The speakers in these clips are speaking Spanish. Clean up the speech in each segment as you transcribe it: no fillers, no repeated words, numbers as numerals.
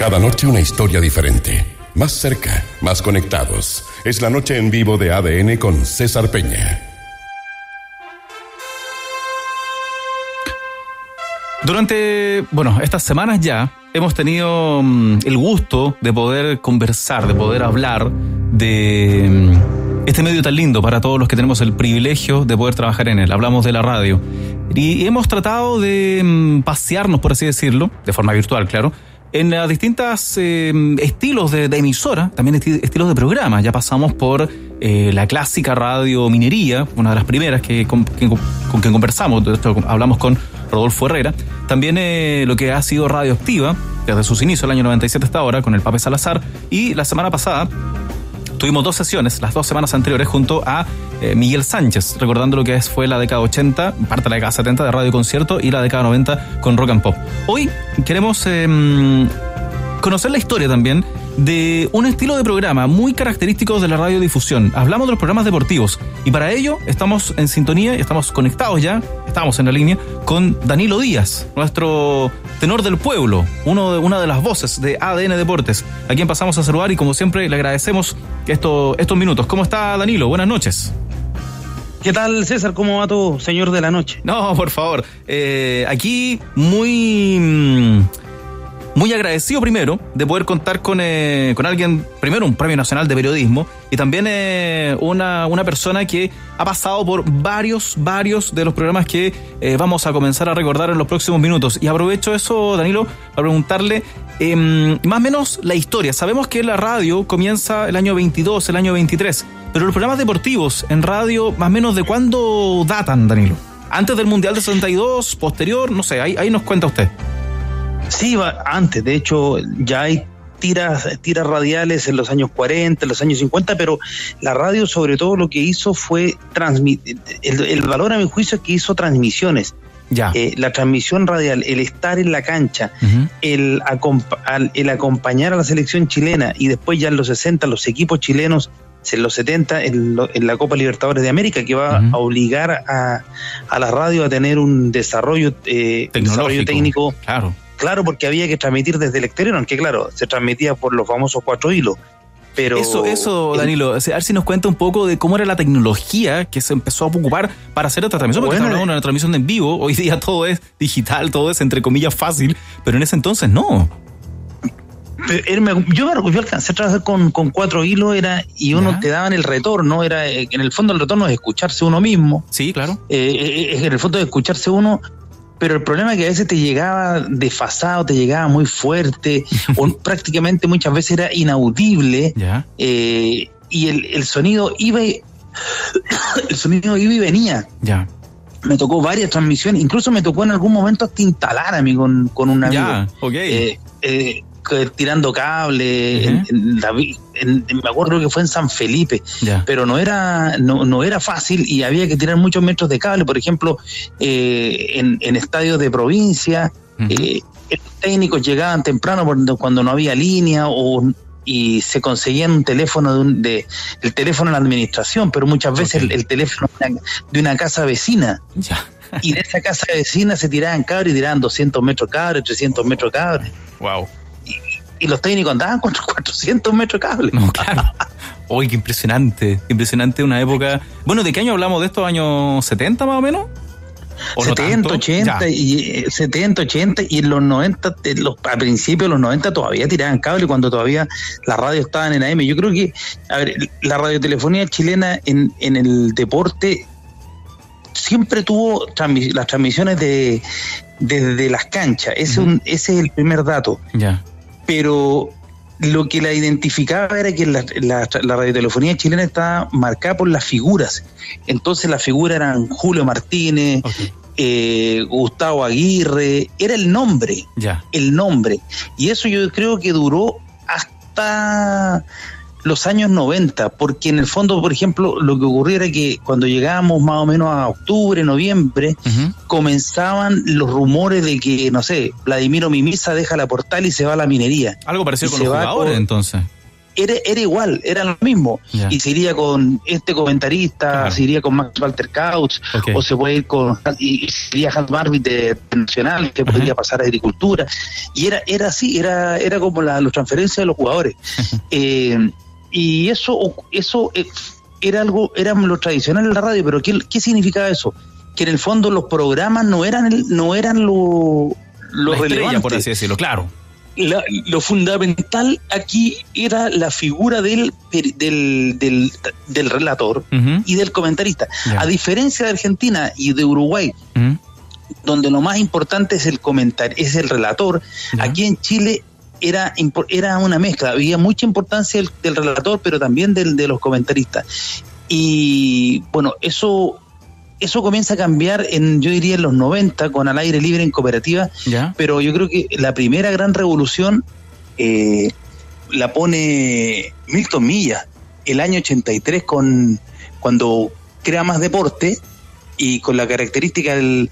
Cada noche una historia diferente. Más cerca, más conectados. Es la noche en vivo de ADN con César Peña. Durante, estas semanas ya hemos tenido el gusto de poder conversar, de poder hablar de este medio tan lindo para todos los que tenemos el privilegio de poder trabajar en él. Hablamos de la radio y hemos tratado de pasearnos, por así decirlo, de forma virtual, claro, en las distintas estilos de emisora, también estilos de programa. Ya pasamos por la clásica radio Minería, una de las primeras con quien conversamos. De esto hablamos con Rodolfo Herrera. También lo que ha sido Radioactiva, desde sus inicios, el año 97 hasta ahora, con el Pape Salazar. Y la semana pasada tuvimos 2 sesiones, las 2 semanas anteriores, junto a Miguel Sánchez, recordando lo que fue la década 80, parte de la década 70 de Radio Concierto y la década 90 con Rock and Pop. Hoy queremos conocer la historia también de un estilo de programa muy característico de la radiodifusión. Hablamos de los programas deportivos y para ello estamos en sintonía y estamos conectados ya, estamos en la línea con Danilo Díaz, nuestro tenor del pueblo, una de las voces de ADN Deportes, a quien pasamos a saludar y como siempre le agradecemos estos minutos. ¿Cómo está, Danilo? Buenas noches. ¿Qué tal, César? ¿Cómo va todo, señor de la noche? No, por favor. Aquí muy agradecido primero de poder contar con alguien, primero un premio nacional de periodismo y también una persona que ha pasado por varios de los programas que vamos a comenzar a recordar en los próximos minutos. Y aprovecho eso, Danilo, para preguntarle más o menos la historia. Sabemos que la radio comienza el año 22, el año 23, pero los programas deportivos en radio, más o menos, ¿de cuándo datan, Danilo? ¿Antes del Mundial de 62, posterior? No sé, ahí nos cuenta usted. Sí, antes, de hecho ya hay tiras radiales en los años 40, en los años 50, pero la radio sobre todo lo que hizo fue transmitir, el valor a mi juicio es que hizo transmisiones. Ya. La transmisión radial, el estar en la cancha, uh-huh. el acompañar a la selección chilena y después ya en los 60 los equipos chilenos, en los 70 en la Copa Libertadores de América, que va uh-huh. a obligar a la radio a tener un desarrollo técnico. Claro, porque había que transmitir desde el exterior, aunque claro, se transmitía por los famosos 4 hilos. Pero eso, Danilo, a ver si nos cuenta un poco de cómo era la tecnología que se empezó a ocupar para hacer esta transmisión, porque estamos hablando de una transmisión en vivo. Hoy día todo es digital, todo es entre comillas fácil, pero en ese entonces no. Yo alcancé a trabajar con 4 hilos, y uno te daban el retorno, en el fondo el retorno es escucharse uno mismo. Sí, claro. En el fondo de escucharse uno. Pero el problema es que a veces te llegaba desfasado, te llegaba muy fuerte, o prácticamente muchas veces era inaudible, y el sonido iba y venía. Ya. Me tocó varias transmisiones, incluso me tocó en algún momento hasta instalar a mí con un amigo. Ya, okay. Tirando cable, uh-huh. Me acuerdo que fue en San Felipe, pero no era fácil y había que tirar muchos metros de cable. Por ejemplo, en estadios de provincia, uh-huh. Los técnicos llegaban temprano cuando no había línea y se conseguían un teléfono el teléfono en la administración, pero muchas veces el teléfono de una casa vecina. Ya. Y de esa casa vecina se tiraban cables y tiraban 200 metros cables, 300 metros cables. Wow. Y los técnicos andaban con 400 metros de cable. No, claro. Uy, qué impresionante. Impresionante una época. Bueno, ¿de qué año hablamos de esto? ¿Años 70 más o menos? 70, 80 y 70, 80 y en los 90, a principios de los 90 todavía tiraban cable cuando todavía las radios estaban en AM. Yo creo que, la radiotelefonía chilena en el deporte siempre tuvo las transmisiones desde las canchas. Ese es el primer dato. Ya. Pero lo que la identificaba era que la radiotelefonía chilena estaba marcada por las figuras. Entonces las figuras eran Julio Martínez, Gustavo Aguirre, era el nombre. Y eso yo creo que duró hasta los años 90, porque en el fondo, por ejemplo, lo que ocurría era que cuando llegábamos más o menos a octubre, noviembre, uh-huh. comenzaban los rumores de que, no sé, Vladimiro Mimisa deja la Portal y se va a la Minería. Algo parecido con los jugadores, entonces. era igual, era lo mismo. Yeah. Y se iría con este comentarista, se iría con Max Walter Kautz, o se puede ir con, y sería Hans Marvin de Nacional, que podría pasar a Agricultura. Y era así, era como las transferencias de los jugadores. Y eso era lo tradicional en la radio, pero ¿qué significaba eso? Que en el fondo los programas no eran lo relevante, por así decirlo, claro. Lo fundamental aquí era la figura del relator y del comentarista. A diferencia de Argentina y de Uruguay, donde lo más importante es el relator, aquí en Chile era una mezcla. Había mucha importancia del relator, pero también de los comentaristas. Y bueno, eso comienza a cambiar yo diría en los 90 con Al Aire Libre en Cooperativa, pero yo creo que la primera gran revolución la pone Milton Milla el año 83 cuando crea Más Deporte, y con la característica de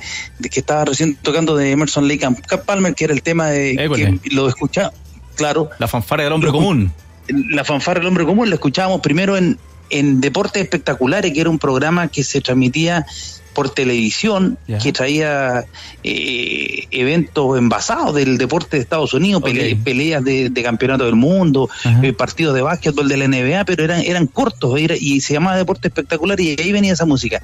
que estaba recién tocando de Emerson Lake and Palmer, que era el tema de que lo escuchaba, claro. La fanfarria del hombre común. La fanfarria del hombre común la escuchábamos primero en Deportes Espectaculares, que era un programa que se transmitía por televisión, que traía eventos envasados del deporte de Estados Unidos, peleas de campeonato del mundo, partidos de básquetbol de la NBA, pero eran cortos, y se llamaba Deporte Espectacular, y ahí venía esa música.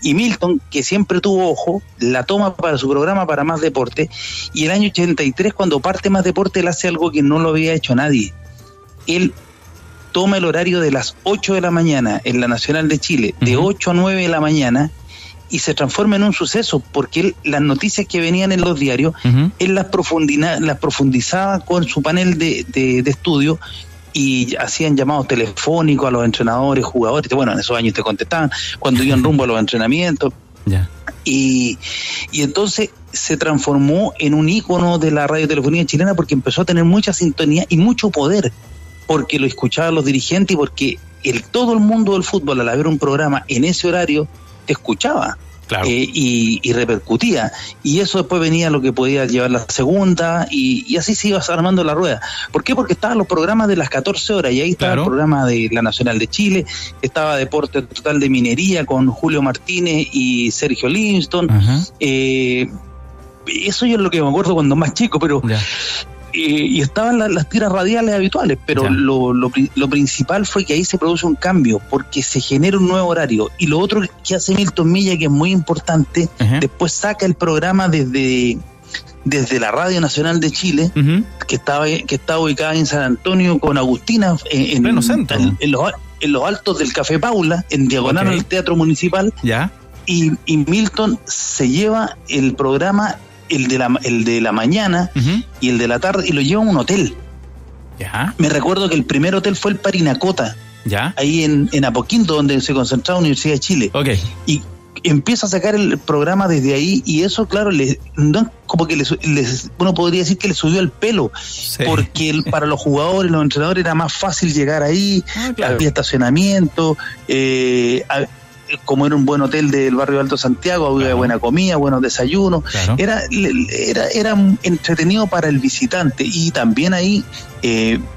Y Milton, que siempre tuvo ojo, la toma para su programa, para Más Deporte, y el año 83, cuando parte Más Deporte, él hace algo que no lo había hecho nadie. Él toma el horario de las 8 de la mañana en la Nacional de Chile, de 8 a 9 de la mañana, y se transforma en un suceso, porque las noticias que venían en los diarios, él las profundizaba con su panel de estudio, y hacían llamados telefónicos a los entrenadores, jugadores. Bueno, en esos años te contestaban cuando iban rumbo a los entrenamientos. Y entonces se transformó en un ícono de la radiotelefonía chilena, porque empezó a tener mucha sintonía y mucho poder, porque lo escuchaban los dirigentes, y porque todo el mundo del fútbol, al haber un programa en ese horario, te escuchaba. Claro. Y repercutía, y eso después venía lo que podía llevar la segunda, y así se iba armando la rueda. ¿Por qué? Porque estaban los programas de las 14 horas, y ahí estaba el programa de la Nacional de Chile, estaba Deporte Total de Minería con Julio Martínez y Sergio Livingston. Eso yo es lo que me acuerdo cuando más chico, pero y estaban las tiras radiales habituales, pero lo principal fue que ahí se produce un cambio, porque se genera un nuevo horario. Y lo otro que hace Milton Milla, que es muy importante, después saca el programa desde la Radio Nacional de Chile, que está ubicada en San Antonio, con Agustina, en los altos del Café Paula, en diagonal al Teatro Municipal. Y Milton se lleva el programa, el de la mañana y el de la tarde, y lo lleva a un hotel. Me recuerdo que el primer hotel fue el Parinacota, ahí en Apoquindo, donde se concentraba la Universidad de Chile. Y empieza a sacar el programa desde ahí, y eso, claro, como que uno podría decir que le subió el pelo, porque para los jugadores, los entrenadores, era más fácil llegar ahí, había estacionamiento, como era un buen hotel del barrio Alto Santiago, había buena comida, buenos desayunos, era entretenido para el visitante. Y también ahí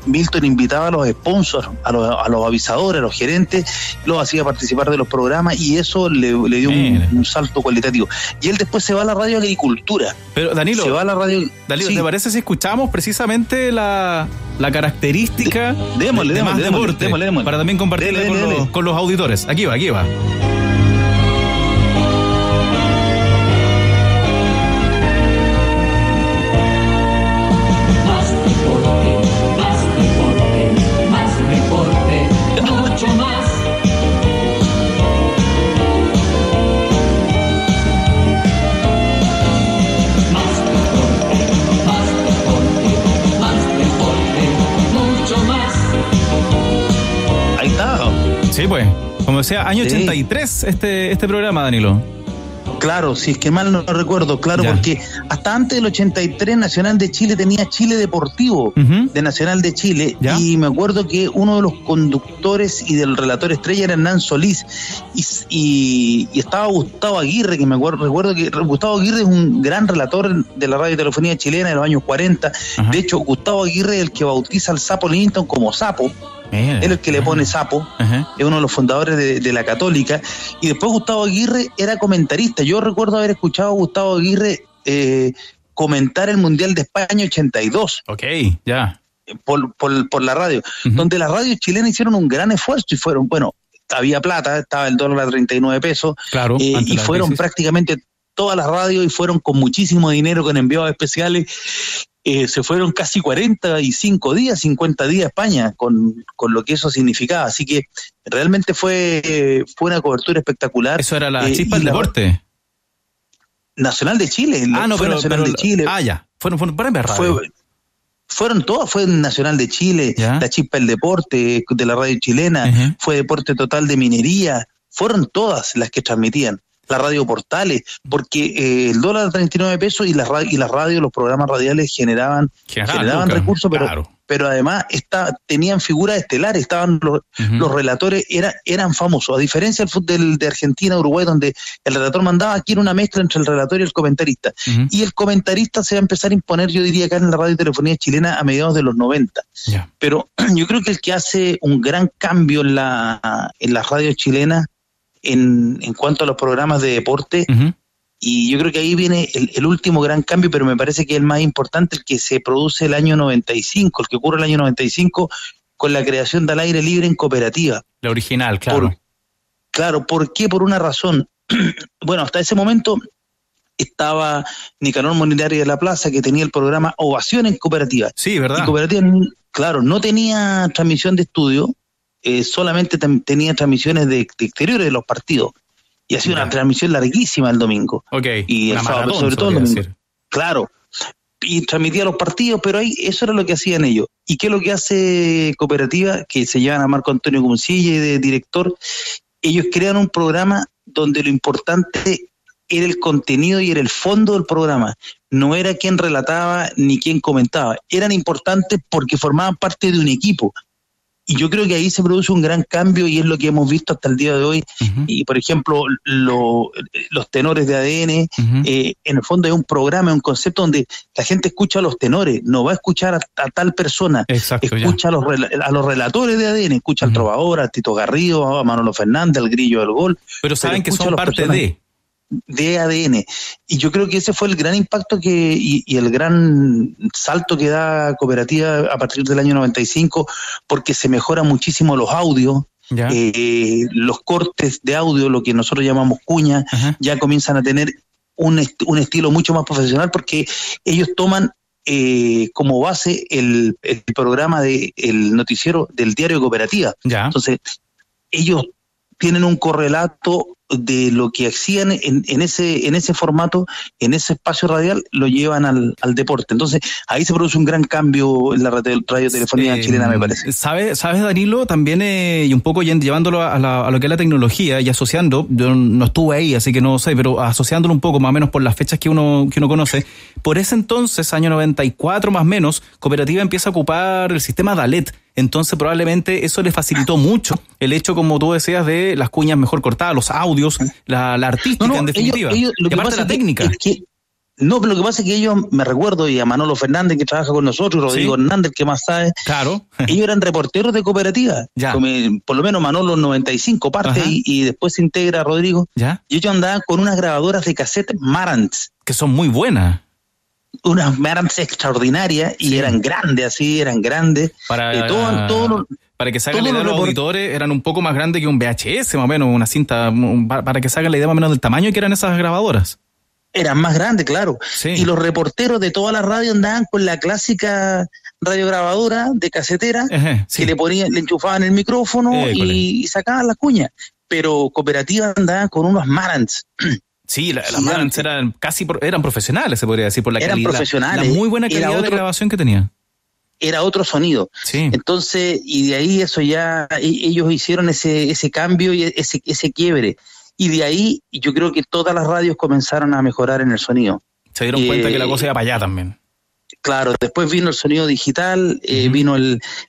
Milton invitaba a los sponsors, a los avisadores, a los gerentes, los hacía participar de los programas, y eso le dio un salto cualitativo. Y él después se va a la Radio Agricultura. Pero Danilo, ¿te parece si escuchamos precisamente la característica de Más Deporte? Démosle. Para también compartirla con los auditores. Aquí va. Sí, pues, como decía, año 83 este programa, Danilo. Claro, si es que mal no recuerdo, porque hasta antes del 83 Nacional de Chile tenía Chile Deportivo de Nacional de Chile, y me acuerdo que uno de los conductores y del relator estrella era Hernán Solís, y estaba Gustavo Aguirre, que recuerdo que Gustavo Aguirre es un gran relator de la radiotelefonía chilena de los años 40. De hecho, Gustavo Aguirre es el que bautiza al Sapo Livingston como Sapo, Él es el que le pone sapo, es uno de los fundadores de la Católica, y después Gustavo Aguirre era comentarista. Yo recuerdo haber escuchado a Gustavo Aguirre comentar el Mundial de España 82. Ok, ya. Por la radio, donde las radios chilenas hicieron un gran esfuerzo y fueron, bueno, había plata, estaba el dólar a 39 pesos, claro, y fueron prácticamente todas las radios y fueron con muchísimo dinero, con enviados especiales. Se fueron casi 45 días, 50 días a España, con lo que eso significaba. Así que realmente fue una cobertura espectacular. ¿Eso era la chispa del deporte? Nacional de Chile. Nacional de Chile. Ya. Fueron para ver radio. Fueron todas, fue Nacional de Chile, la Chispa del Deporte de la radio chilena, fue Deporte Total de Minería, fueron todas las que transmitían. La radio Portales, porque el dólar a 39 pesos y las radios, los programas radiales generaban recursos, pero además tenían figuras estelares, estaban los relatores, eran famosos, a diferencia del fútbol de Argentina, Uruguay, donde el relator mandaba, aquí era una mezcla entre el relator y el comentarista, y el comentarista se va a empezar a imponer, yo diría, acá en la radio y telefonía chilena a mediados de los 90, pero yo creo que el que hace un gran cambio en las radios chilenas en cuanto a los programas de deporte, y yo creo que ahí viene el último gran cambio, pero me parece que es el más importante, el que se produce el año 95, el que ocurre el año 95 con la creación del aire libre en cooperativa. La original, claro. ¿Por qué? Por una razón. Bueno, hasta ese momento estaba Nicanor Molinari de la Plaza, que tenía el programa Ovación en Cooperativa. Sí, ¿verdad? Y Cooperativa, claro, no tenía transmisión de estudio, solamente tenía transmisiones de exteriores de los partidos. Y hacía una transmisión larguísima el domingo. Y el sábado, sobre todo el domingo. Claro. Y transmitía los partidos, pero ahí eso era lo que hacían ellos. ¿Y qué es lo que hace Cooperativa? Que se llevan a Marco Antonio Cuncilla de director. Ellos crean un programa donde lo importante era el contenido y era el fondo del programa. No era quién relataba ni quién comentaba. Eran importantes porque formaban parte de un equipo. Y yo creo que ahí se produce un gran cambio y es lo que hemos visto hasta el día de hoy. Y, por ejemplo, los tenores de ADN, en el fondo es un programa, es un concepto donde la gente escucha a los tenores, no va a escuchar a tal persona. Exacto, escucha a los relatores de ADN, escucha al trovador, a Tito Garrido, a Manolo Fernández, al Grillo del Gol. Pero saben que son parte de ADN, y yo creo que ese fue el gran impacto y el gran salto que da Cooperativa a partir del año 95, porque se mejoran muchísimo los audios, los cortes de audio, lo que nosotros llamamos cuña, ya comienzan a tener un estilo mucho más profesional, porque ellos toman como base el programa el noticiero del diario de Cooperativa. Entonces ellos tienen un correlato de lo que hacían en ese formato, en ese espacio radial, lo llevan al deporte. Entonces, ahí se produce un gran cambio en la radiotelefonía chilena, me parece. ¿Sabes, Danilo? También, y un poco llevándolo a lo que es la tecnología y asociando, yo no estuve ahí, así que no sé, pero asociándolo un poco, más o menos por las fechas que uno conoce, por ese entonces, año 94 más o menos, Cooperativa empieza a ocupar el sistema DALET. Entonces probablemente eso le facilitó mucho el hecho, como tú decías, de las cuñas mejor cortadas, los audios, la artística, en definitiva. Ellos, lo que aparte de la técnica. Pero lo que pasa es que ellos, me recuerdo, y a Manolo Fernández, que trabaja con nosotros, Rodrigo Hernández, que más sabe, claro. Ellos eran reporteros de Cooperativa. Por lo menos Manolo 95 parte y después se integra Rodrigo. Y ellos andaban con unas grabadoras de cassette Marantz. Que son muy buenas. Unas Marantz extraordinarias y eran grandes, Para que se hagan la idea, los auditores eran un poco más grandes que un VHS, más o menos, una cinta, para que se hagan la idea más o menos del tamaño que eran esas grabadoras. Eran más grandes, claro. Y los reporteros de toda la radio andaban con la clásica radiograbadora de casetera, que le enchufaban el micrófono y sacaban las cuñas. Pero Cooperativa andaban con unos Marantz. Sí, las Marantz eran profesionales, se podría decir, por la calidad. Eran profesionales. La muy buena calidad de grabación que tenía. Era otro sonido. Entonces, y de ahí eso ya, ellos hicieron ese cambio y ese quiebre. Y de ahí, yo creo que todas las radios comenzaron a mejorar en el sonido. Se dieron cuenta que la cosa iba para allá también. Claro, después vino el sonido digital, vino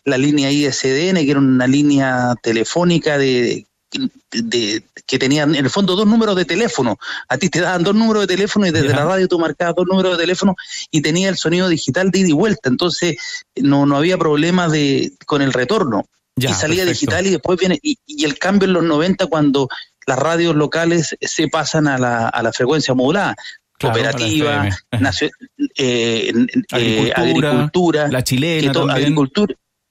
la línea ISDN, que era una línea telefónica que tenían en el fondo 2 números de teléfono. A ti te daban 2 números de teléfono y desde la radio tú marcabas 2 números de teléfono y tenía el sonido digital de ida y vuelta. Entonces no había problemas con el retorno. y salía digital, y después viene, y el cambio en los 90 cuando las radios locales se pasan a la frecuencia modulada. Claro, Cooperativa, agricultura, la chilena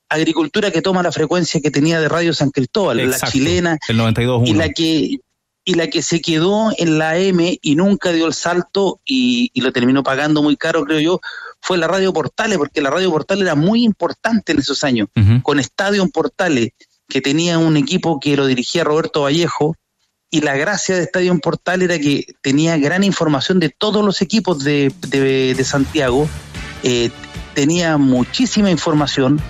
agricultura que toma la frecuencia que tenía de Radio San Cristóbal, exacto, la chilena, el 92.1. Y la que se quedó en la AM y nunca dio el salto y lo terminó pagando muy caro, creo yo, fue la Radio Portales, porque la Radio Portales era muy importante en esos años, con Estadio en Portales, que tenía un equipo que lo dirigía Roberto Vallejo, y la gracia de Estadio en Portales era que tenía gran información de todos los equipos de Santiago, tenía muchísima información,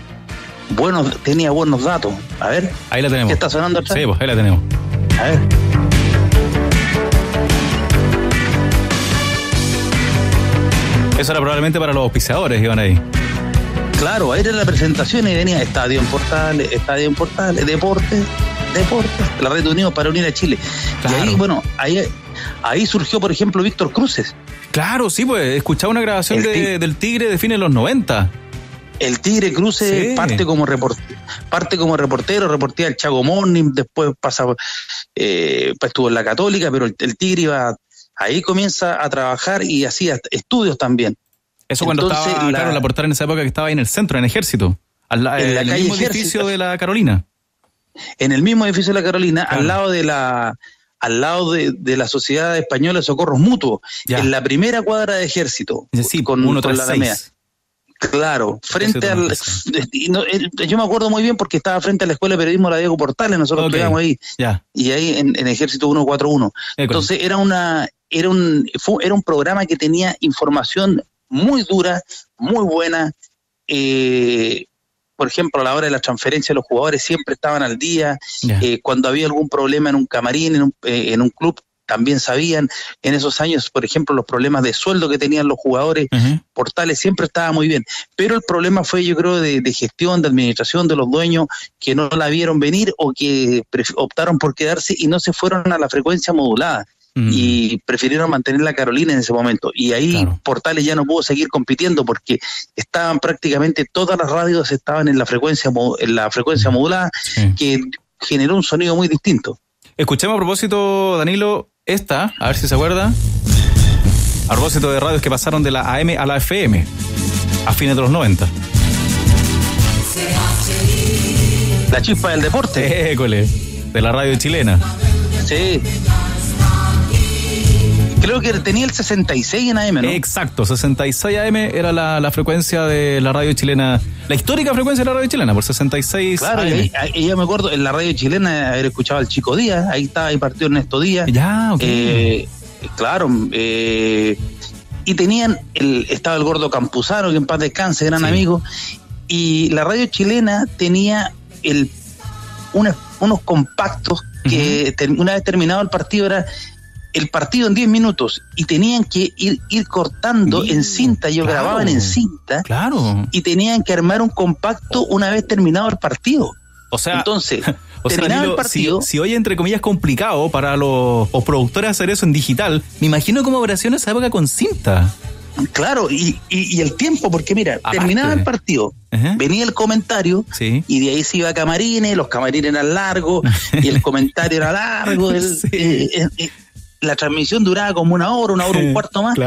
tenía buenos datos. A ver, ahí la tenemos. ¿Qué está sonando atrás? Sí, pues ahí la tenemos. A ver. Eso era probablemente para los auspiciadores que iban ahí. Claro, ahí era la presentación y venía Estadio en Portales, Deportes, la Red de Unidos para unir a Chile. Claro. Y ahí, bueno, ahí surgió, por ejemplo, Víctor Cruces. Claro, sí, pues, escuchaba una grabación del Tigre de fines de los 90. El Tigre Cruces, sí, parte como reportero, reportía el Chago Morning, después pasaba, estuvo en la Católica, pero el Tigre ahí comienza a trabajar y hacía estudios también. Eso cuando estaba, claro, la Portal en esa época que estaba ahí en el centro, en Ejército, en el mismo edificio de la Carolina. En el mismo edificio de la Carolina, claro, al lado de la Sociedad Española de Socorros Mutuos, en la primera cuadra de Ejército, sí, con la Alameda. Claro, frente yo me acuerdo muy bien porque estaba frente a la Escuela de Periodismo de la Diego Portales, nosotros estudiamos ahí, y ahí en Ejército 141. Entonces era un programa que tenía información muy dura, muy buena. Por ejemplo, a la hora de la transferencia, los jugadores siempre estaban al día. Cuando había algún problema en un camarín, en un club, también sabían. En esos años, por ejemplo, los problemas de sueldo que tenían los jugadores, Portales siempre estaba muy bien. Pero el problema fue, yo creo, de gestión, de administración de los dueños, que no la vieron venir o que optaron por quedarse y no se fueron a la frecuencia modulada. Y prefirieron mantener la Carolina en ese momento, y ahí claro, Portales ya no pudo seguir compitiendo porque estaban prácticamente todas las radios estaban en la frecuencia modulada, que generó un sonido muy distinto. Escuchemos a propósito, Danilo, a ver si se acuerda, a propósito de radios que pasaron de la AM a la FM a fines de los 90. La chispa del deporte. École, de la radio chilena. Sí. Creo que tenía el 66 en AM, ¿no? Exacto, 66 AM era la frecuencia de la radio chilena, la histórica frecuencia de la radio chilena, por 66 claro, AM. Y yo me acuerdo, en la radio chilena haber escuchado al Chico Díaz, ahí partió Ernesto Díaz. Ya, ok. Claro, y tenían, estaba el Gordo Campuzano, que en paz descanse, gran amigo, y la radio chilena tenía unos compactos que una vez terminado el partido era el partido en 10 minutos y tenían que ir cortando en cinta. Yo grababan en cinta, y tenían que armar un compacto una vez terminado el partido. O sea, entonces, terminaba el partido. Si hoy, entre comillas, complicado para los productores hacer eso en digital, me imagino cómo habrá sido en esa época con cinta. Claro, y el tiempo, porque mira, terminaba el partido, venía el comentario, y de ahí se iba a camarines, los camarines eran largos, y el comentario era largo, la transmisión duraba como una hora, un cuarto más,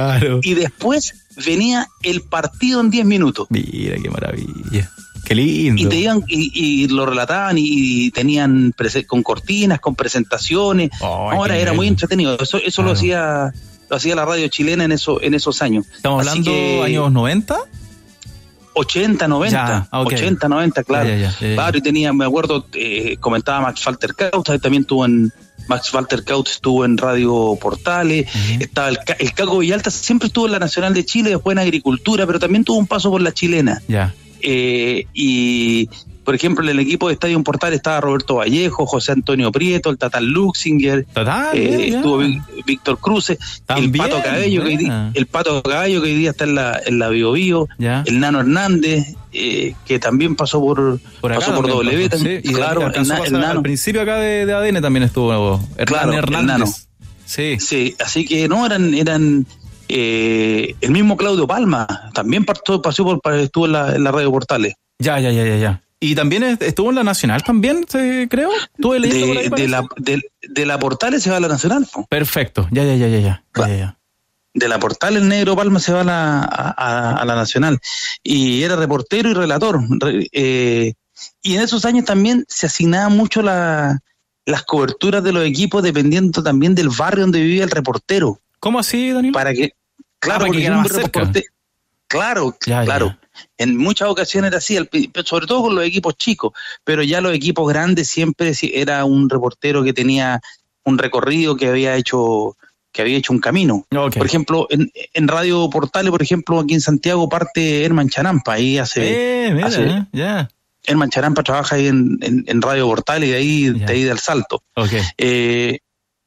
y después venía el partido en 10 minutos. Mira, qué maravilla. Qué lindo. Y te iban, y lo relataban, y tenían con cortinas, con presentaciones. Ahora era muy entretenido. Eso lo hacía la radio chilena en esos años. ¿Estamos hablando años 90? 80, 90. 80, 90, claro. Ya. Claro, y tenía, me acuerdo, comentaba Max Walter Kautz, también Max Walter Kautz estuvo en Radio Portales, estaba el Caco Villalta, siempre estuvo en la Nacional de Chile, después en Agricultura, pero también tuvo un paso por la chilena. Y por ejemplo, en el equipo de Estadio Portales estaba Roberto Vallejo, José Antonio Prieto, el Tatán Luxinger, estuvo Víctor Cruces, el Pato Cabello, que hoy día está en la Bio Bio, el Nano Hernández, que también pasó por W también. Sí, claro, el Nano. Al principio acá de ADN también estuvo Hernández. El Nano. Sí, así que no eran el mismo Claudio Palma también estuvo en la Radio Portales. Ya. Y también estuvo en la Nacional también, creo. Estuve leyendo por ahí. De la Portales se va a la Nacional, po. Perfecto, ya. De la Portal el Negro Palma se va a la Nacional. Y era reportero y relator. Y en esos años también se asignaban mucho las coberturas de los equipos dependiendo también del barrio donde vivía el reportero. ¿Cómo así, Danilo? Para que, claro, porque era más cerca. Claro. Ya. En muchas ocasiones era así, sobre todo con los equipos chicos, pero ya los equipos grandes siempre era un reportero que tenía un recorrido, que había hecho un camino. Okay. Por ejemplo, en Radio Portales, por ejemplo, aquí en Santiago parte Herman Charampa, ahí ya. Herman Charampa trabaja ahí en Radio Portales y de ahí del Salto. Okay.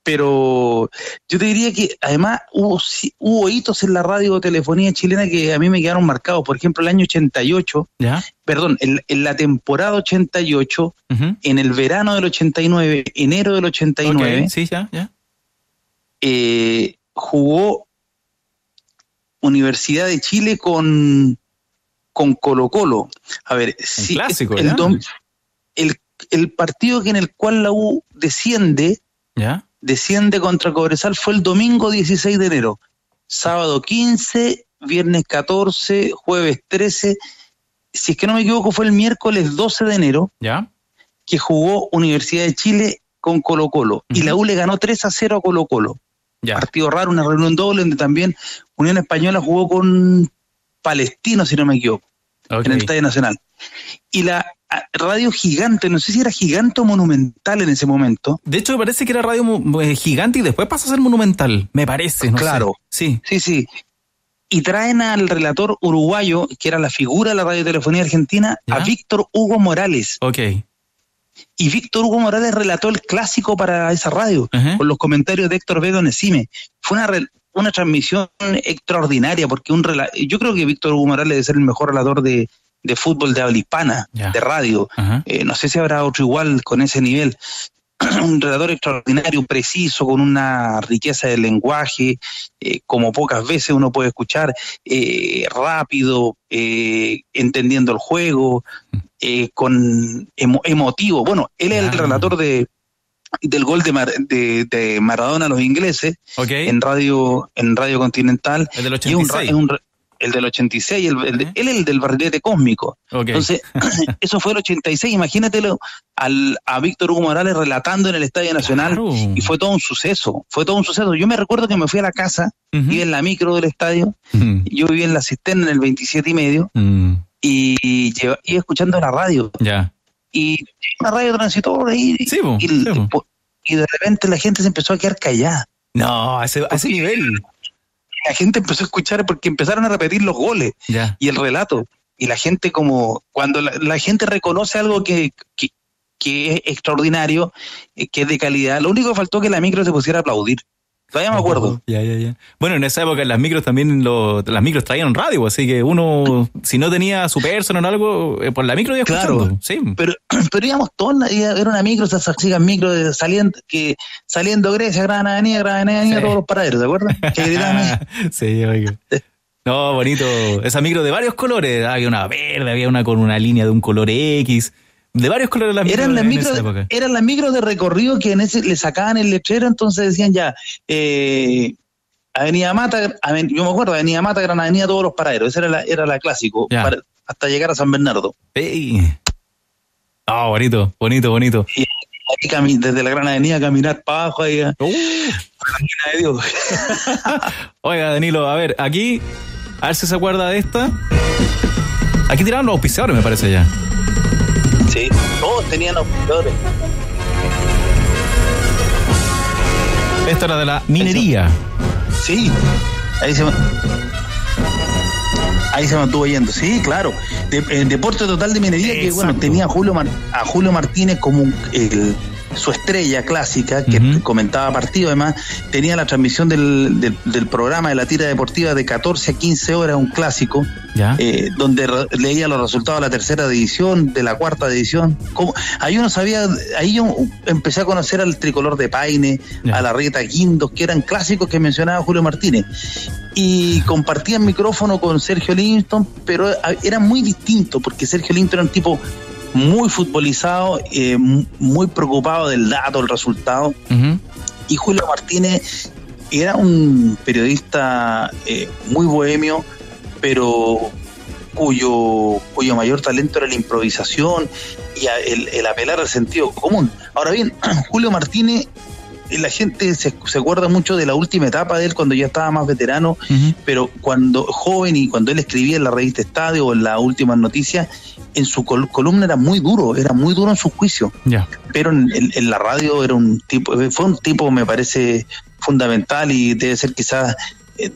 Pero yo te diría que además hubo hitos en la radiotelefonía chilena que a mí me quedaron marcados. Por ejemplo, el año 88, en la temporada 88, en el verano del 89, enero del 89, okay. Sí, ya. Jugó Universidad de Chile con Colo-Colo. A ver, sí, clásico, el partido en el cual la U desciende contra Cobresal fue el domingo 16 de enero, sábado 15, viernes 14, jueves 13, si es que no me equivoco fue el miércoles 12 de enero que jugó Universidad de Chile con Colo-Colo, y la U le ganó 3-0 a Colo-Colo. Partido raro, una reunión doble donde también Unión Española jugó con Palestino, si no me equivoco, en el Estadio Nacional. Y la Radio Gigante, no sé si era Gigante o Monumental en ese momento. De hecho, me parece que era Radio Gigante y después pasa a ser Monumental, me parece. Claro. Sí. Y traen al relator uruguayo, que era la figura de la radiotelefonía argentina, a Víctor Hugo Morales. Okay. Y Víctor Hugo Morales relató el clásico para esa radio, con los comentarios de Héctor Bedo Nesime. Fue una transmisión extraordinaria, porque yo creo que Víctor Hugo Morales debe ser el mejor relator de fútbol de habla hispana, de radio. No sé si habrá otro igual con ese nivel. Un relator extraordinario, preciso, con una riqueza de lenguaje, como pocas veces uno puede escuchar, rápido, entendiendo el juego, con emotivo. Bueno, él es el relator del gol de Maradona a los ingleses, en Radio Continental. El del 86. El del 86, él es el del barrilete cósmico. Entonces, eso fue el 86, imagínatelo a Víctor Hugo Morales relatando en el Estadio Nacional, y fue todo un suceso. Yo me recuerdo que me fui a la casa, iba en la micro del estadio, yo vivía en la cisterna en el 27,5, y iba escuchando la radio. Y una radio transitó por ahí, y de repente la gente se empezó a quedar callada. No, a ese nivel. La gente empezó a escuchar porque empezaron a repetir los goles y el relato. Y la gente, como cuando la gente reconoce algo que es extraordinario, que es de calidad, lo único que faltó que la micro se pusiera a aplaudir. Todavía me acuerdo. Bueno, en esa época las micros también, las micros traían radio, así que uno, si no tenía su personal o algo, por la micro iba escuchando. Claro, sí. Pero íbamos todos, era una micro, esas chicas micro saliendo Grecia, Gran Avenida, todos los paraderos, ¿de acuerdo? Que gritaban. Sí, oiga. No, bonito. Esa micro de varios colores, había una verde, había una con una línea de un color X. De varios colores las micros. Eran las micros de recorrido que le sacaban el letrero, entonces decían Avenida Mata, yo me acuerdo, Avenida Mata, Gran Avenida, todos los paraderos. Esa era la clásico, hasta llegar a San Bernardo. Bonito. Y ahí desde la Gran Avenida caminar para abajo ahí. De Dios. Oiga, Danilo, a ver si se acuerda de esta. Aquí tiraron los auspiciadores, me parece ya. Sí, todos tenían auspiciadores. Esta era de la minería. Sí, ahí se mantuvo yendo. Sí, claro. Deporte Total de Minería, exacto. Que bueno, tenía a Julio Martínez como su estrella clásica, que comentaba partido, además tenía la transmisión del programa de la tira deportiva de 14 a 15 horas, un clásico, donde leía los resultados de la tercera división, de la cuarta división. Ahí yo empecé a conocer al Tricolor de Paine, a la Rieta Guindos, que eran clásicos que mencionaba Julio Martínez. Y compartían micrófono con Sergio Livingston, pero era muy distinto, porque Sergio Livingston era un tipo muy futbolizado, muy preocupado del dato, del resultado. Uh-huh. Y Julio Martínez era un periodista muy bohemio, pero cuyo mayor talento era la improvisación y el apelar al sentido común. Ahora bien, Julio Martínez, la gente se acuerda mucho de la última etapa de él cuando ya estaba más veterano, uh-huh. Pero cuando joven y cuando él escribía en la revista Estadio o en las últimas noticias, en su columna era muy duro en su juicio. Yeah. Pero en la radio fue un tipo, me parece, fundamental y debe ser quizás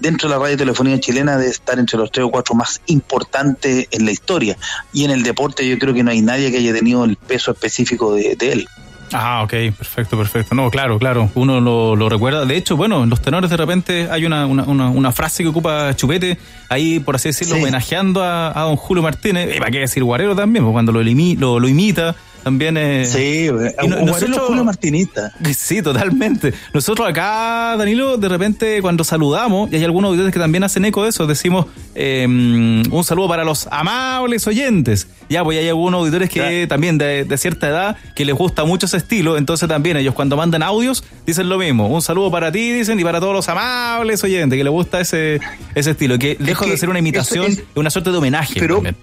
dentro de la radiotelefonía chilena de estar entre los 3 o 4 más importantes en la historia. Y en el deporte yo creo que no hay nadie que haya tenido el peso específico de él. Ah, ok, perfecto. No, claro, uno lo recuerda. De hecho, bueno, en los tenores de repente hay una frase que ocupa Chupete, ahí, por así decirlo, sí, homenajeando a don Julio Martínez. ¿Para qué decir Guarero también? Porque cuando lo imita, también sí, nosotros Julio Martinista. Sí, totalmente. Nosotros acá, Danilo, de repente cuando saludamos, y hay algunos auditores que también hacen eco de eso, decimos un saludo para los amables oyentes. Ya, pues hay algunos auditores que también de cierta edad que les gusta mucho ese estilo, entonces también ellos cuando mandan audios dicen lo mismo. Un saludo para ti, dicen, y para todos los amables oyentes que les gusta ese estilo, que lejos de ser una imitación, es una suerte de homenaje. Pero también.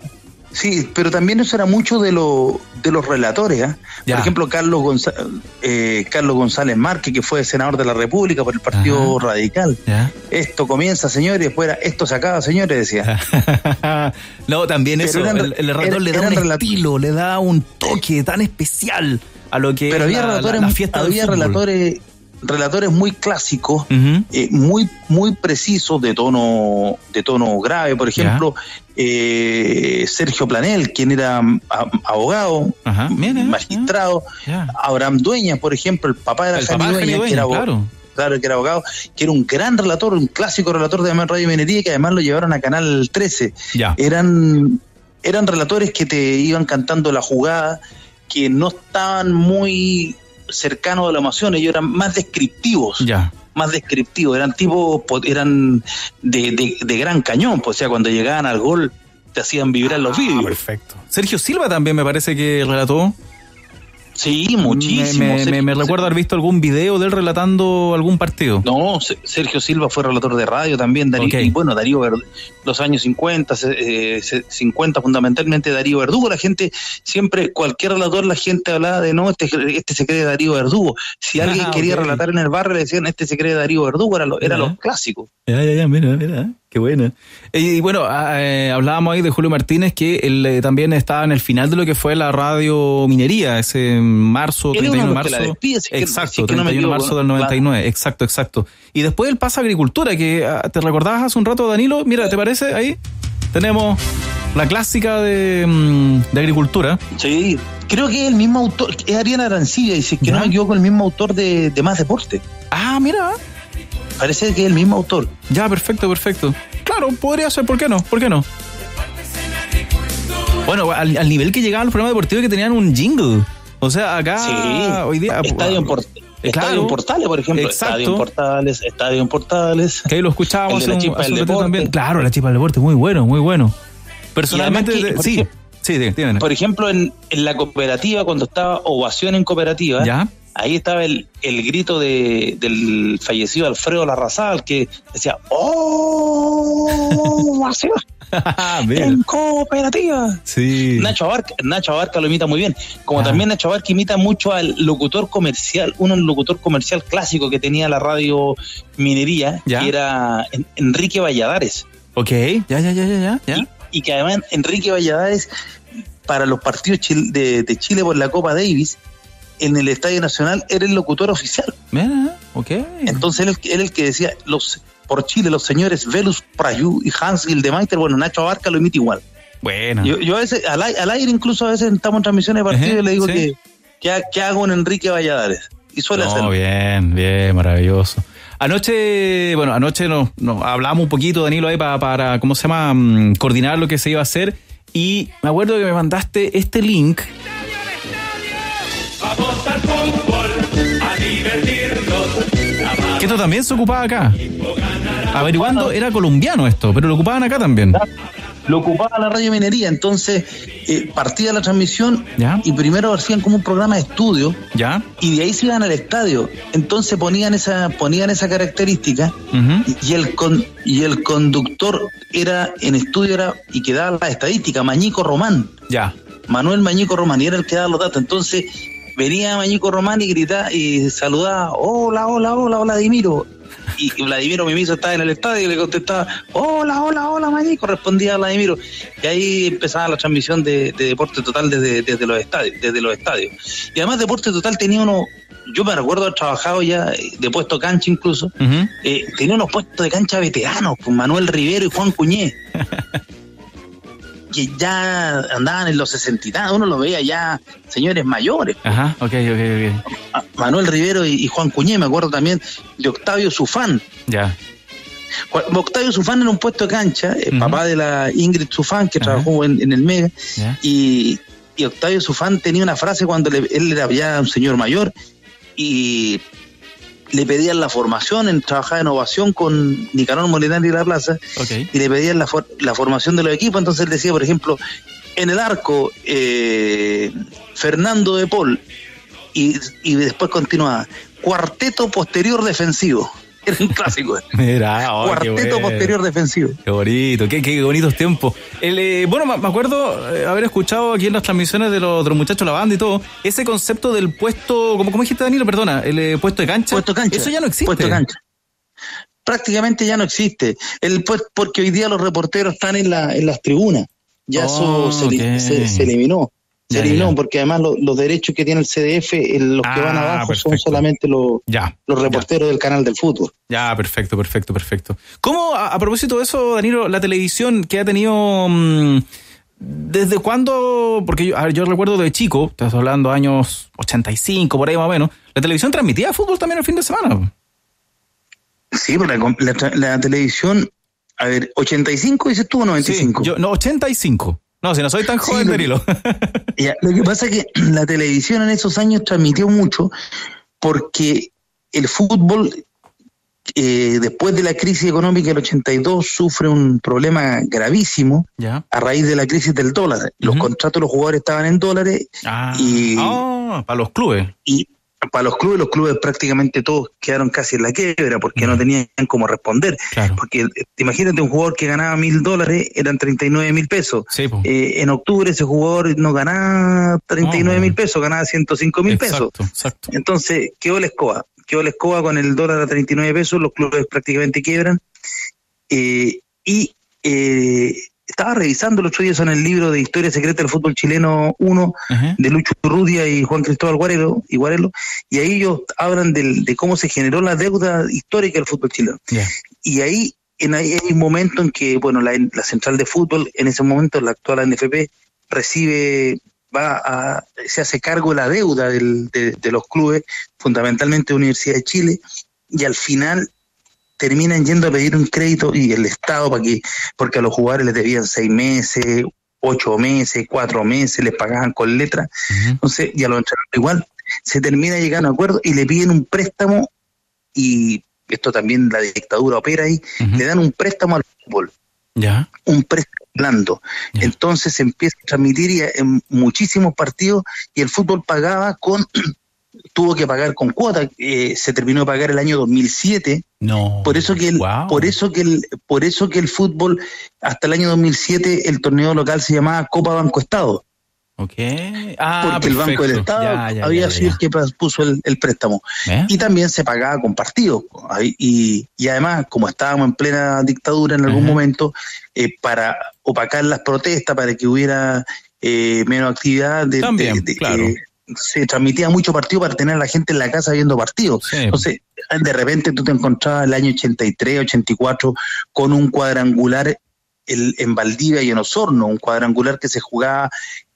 Sí, pero también eso era mucho de los relatores, ¿eh? Por ejemplo, Carlos González Márquez, que fue senador de la República por el Partido Radical. ¿Ya? Esto comienza, señores, y después esto se acaba, señores, decía. No, también pero eso, el relator le da un estilo, le da un toque tan especial a lo que pero es la fiesta del fútbol. Había relatores muy clásicos, uh-huh. Muy precisos, de tono grave. Por ejemplo, Sergio Planel, quien era abogado, magistrado. Abraham Dueñas, por ejemplo, el papá de la Jani Dueñas, que era abogado. Claro, que era abogado, que era un gran relator, un clásico relator de Radio Minería, que además lo llevaron a Canal 13. Eran relatores que te iban cantando la jugada, que no estaban muy cercanos a la emoción, ellos eran más descriptivos. Eran de gran cañón, pues, o sea, cuando llegaban al gol te hacían vibrar los vídeos. Perfecto. Sergio Silva también me parece que relató. Sí, muchísimo. Me recuerdo haber visto algún video de él relatando algún partido. No, Sergio Silva fue relator de radio también, y bueno, Darío Verdugo, los años 50 fundamentalmente Darío Verdugo. La gente siempre, cualquier relator, la gente hablaba de no, este se cree Darío Verdugo. Si alguien quería relatar en el barrio, le decían, este se cree Darío Verdugo, era lo clásico. Mira. Qué buena. Y bueno, hablábamos ahí de Julio Martínez, que él también estaba en el final de lo que fue la Radio Minería, ese marzo, 31 de marzo. Exacto, 31 de marzo del 99. Claro. Exacto. Y después él pasa a Agricultura, que te recordabas hace un rato, Danilo. Mira, ¿te parece? Ahí tenemos la clásica de Agricultura. Sí, creo que es el mismo autor, es Ariana Arancibia, y si es que no me equivoco, el mismo autor de Más Deporte. Ah, mira. Parece que es el mismo autor. Ya, perfecto. Claro, podría ser, ¿por qué no? Bueno, al nivel que llegaban los programas deportivos que tenían un jingle. O sea, acá hoy día... Estadio en Portales, por ejemplo. Exacto. Estadio en Portales. Que ahí lo escuchábamos. El de la Chispa del Deporte. También. Claro, la Chispa del Deporte, muy bueno. Personalmente, díganme. Por ejemplo, en la cooperativa, cuando estaba Ovación en Cooperativa... ¿Ya? Ahí estaba el grito del fallecido Alfredo Larrazal, que decía, ¡oh! En Cooperativa. Sí. Nacho Abarca lo imita muy bien. Como también Nacho Abarca imita mucho al locutor comercial, un locutor comercial clásico que tenía la Radio Minería, que era Enrique Valladares. Ok, ya. Y que además Enrique Valladares, para los partidos de Chile por la Copa Davis, en el Estadio Nacional era el locutor oficial. Entonces él el que decía, por Chile, los señores Velus Prayu y Hans Gildemeister. Bueno, Nacho Abarca lo imita igual. Bueno. Yo a veces, al aire incluso, a veces estamos en transmisiones de partido y le digo que hago un Enrique Valladares. Y suele hacerlo. Bien, maravilloso. Anoche nos hablamos un poquito, Danilo, ahí para ¿cómo se llama? Coordinar lo que se iba a hacer. Y me acuerdo que me mandaste este link. Que esto también se ocupaba acá. Averiguando, era colombiano esto, pero lo ocupaban acá también. lo ocupaba la Radio Minería. Entonces partía la transmisión, ¿ya? Y primero hacían como un programa de estudio, ¿ya? Y de ahí se iban al estadio. Entonces ponían esa característica, y el conductor era en estudio y que daba la estadística, Mañico Román. Ya. Manuel Mañico Román, y era el que daba los datos. Entonces venía Mañico Román y gritaba y saludaba: hola, Vladimiro. Y Vladimiro Mimizo estaba en el estadio y le contestaba: hola, Mañico, respondía a Vladimiro. Y ahí empezaba la transmisión de Deporte Total desde los estadios. Y además Deporte Total tenía yo me recuerdo haber trabajado ya de puesto cancha incluso, tenía unos puestos de cancha veteranos con Manuel Rivero y Juan Cuñé. Que ya andaban en los 60 y nada, uno lo veía ya señores mayores. Ajá, ok. Manuel Rivero y Juan Cuñé, me acuerdo también de Octavio Zufán. Ya. Octavio Zufán era un puesto de cancha, papá de la Ingrid Zufán, que trabajó en el Mega, y Octavio Zufán tenía una frase cuando él era ya un señor mayor, y le pedían la formación, trabajaba en Ovación con Nicanor Molinari y La Plaza, y le pedían la formación de los equipos. Entonces él decía, por ejemplo, en el arco, Fernando de Paul, y después continuaba: cuarteto posterior defensivo. Era un clásico. Mira, cuarteto posterior defensivo. Qué bonito, qué bonitos tiempos. Bueno, me acuerdo haber escuchado aquí en las transmisiones de los muchachos, la banda y todo, ese concepto del puesto, ¿cómo dijiste, Danilo? Perdona, el puesto de cancha. Puesto de cancha. Eso ya no existe. Puesto de cancha. Prácticamente ya no existe. Porque hoy día los reporteros están en las tribunas. Ya eso se eliminó. Se eliminó, porque además los derechos que tiene el CDF, los que van abajo, perfecto, son solamente los reporteros del canal del fútbol. Ya, perfecto. ¿Cómo, a propósito de eso, Danilo, la televisión que ha tenido, desde cuándo? Porque yo recuerdo de chico, estás hablando años 85, por ahí más o menos, la televisión transmitía fútbol también el fin de semana. Sí, pero la televisión, a ver, 85 dices tú o 95. Sí, 85. No, si no soy tan joven, Danilo. Lo que pasa es que la televisión en esos años transmitió mucho porque el fútbol, después de la crisis económica del 82, sufre un problema gravísimo a raíz de la crisis del dólar. Los contratos de los jugadores estaban en dólares. Para los clubes. Y para los clubes prácticamente todos quedaron casi en la quiebra porque no tenían cómo responder. Claro. Porque imagínate, un jugador que ganaba $1,000 eran 39,000 pesos. Sí, en octubre ese jugador no ganaba 39,000 pesos, ganaba 105,000 pesos. Exacto. Entonces quedó la escoba con el dólar a 39 pesos, los clubes prácticamente quiebran. Estaba revisando el otro día en el libro de Historia Secreta del Fútbol Chileno 1, de Lucho Urrutia y Juan Cristóbal Guarelo, y ahí ellos hablan de cómo se generó la deuda histórica del fútbol chileno. Y ahí hay un momento en que, bueno, la central de fútbol, en ese momento la actual ANFP, se hace cargo de la deuda de los clubes, fundamentalmente de Universidad de Chile, y al final terminan yendo a pedir un crédito y el Estado porque a los jugadores les debían 6 meses, 8 meses, 4 meses, les pagaban con letra. Entonces, y a los entrenadores igual, se termina llegando a acuerdo y le piden un préstamo, y esto también la dictadura opera ahí, le dan un préstamo al fútbol. Un préstamo blando. Entonces se empieza a transmitir en muchísimos partidos, y el fútbol tuvo que pagar con cuota. Se terminó de pagar el año 2007. Por eso que el fútbol, hasta el año 2007, el torneo local se llamaba Copa Banco Estado. Porque perfecto. El Banco del Estado había sido el que puso el préstamo. Y también se pagaba con partidos. Y además, como estábamos en plena dictadura en algún momento, para opacar las protestas, para que hubiera menos actividad, se transmitía mucho partido para tener a la gente en la casa viendo partidos. Entonces, de repente tú te encontrabas el año 83, 84 con un cuadrangular en Valdivia y en Osorno, un cuadrangular que se jugaba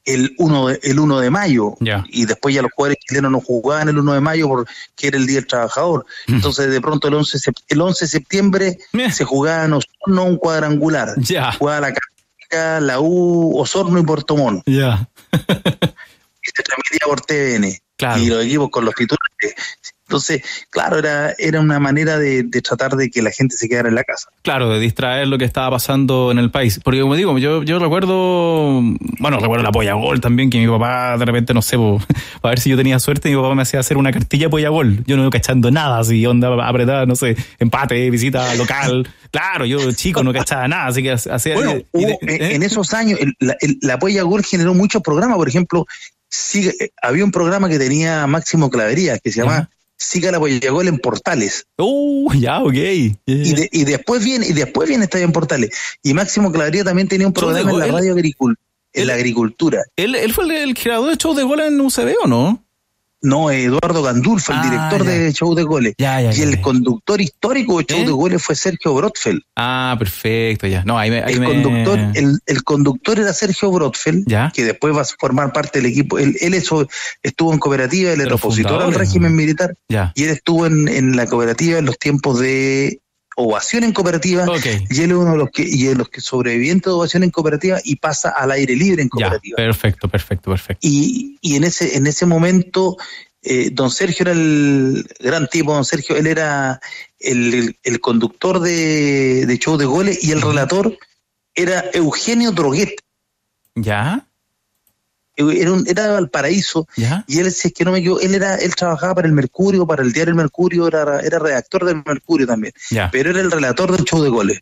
el 1 de mayo, y después ya los jugadores chilenos no jugaban el 1 de mayo porque era el Día del Trabajador. Entonces de pronto el 11 de septiembre se jugaba en Osorno un cuadrangular. Jugaba la Católica, la U, Osorno y Puerto Montt. Y se transmitía por TVN. Y los equipos con los titulares. Entonces, claro, era una manera de tratar de que la gente se quedara en la casa. Claro, de distraer lo que estaba pasando en el país. Porque como digo, yo recuerdo la Polla Gol también, que mi papá de repente, no sé, a ver si yo tenía suerte, mi papá me hacía hacer una cartilla Polla Gol. Yo no iba cachando nada, así, onda apretada, no sé, empate, visita local. Claro, yo chico no cachaba nada, así que hacía... Bueno, en esos años, la Polla Gol generó muchos programas, por ejemplo, había un programa que tenía Máximo Clavería, que se llamaba Siga la Polla Gol en Portales. Ya, ok. Yeah. Y después viene Estadio en Portales. Y Máximo Clavería también tenía un programa en la radio la agricultura. ¿Él fue el creador de Show de Gol en UCB o no? No, Eduardo Gandulfo, el director de Show de Goles. Y el conductor histórico de Show de Goles fue Sergio Brodfeld. Ah, perfecto, ya. No, el conductor era Sergio Brodfeld, que después va a formar parte del equipo. Él estuvo en cooperativa, él era opositor al régimen militar. Y él estuvo en la cooperativa en los tiempos de Ovación en Cooperativa, y él es uno de los que sobreviviente de Ovación en Cooperativa y pasa al aire libre en Cooperativa. Perfecto. Y en ese momento don Sergio era el gran tipo. Don Sergio, él era el conductor de Show de Goles, y el relator era Eugenio Droguet. ¿Ya? Era de Valparaíso. Y él, si es que no me equivoco, él trabajaba para el Mercurio, para el diario El Mercurio, era redactor del Mercurio también, pero era el relator del Show de Goles.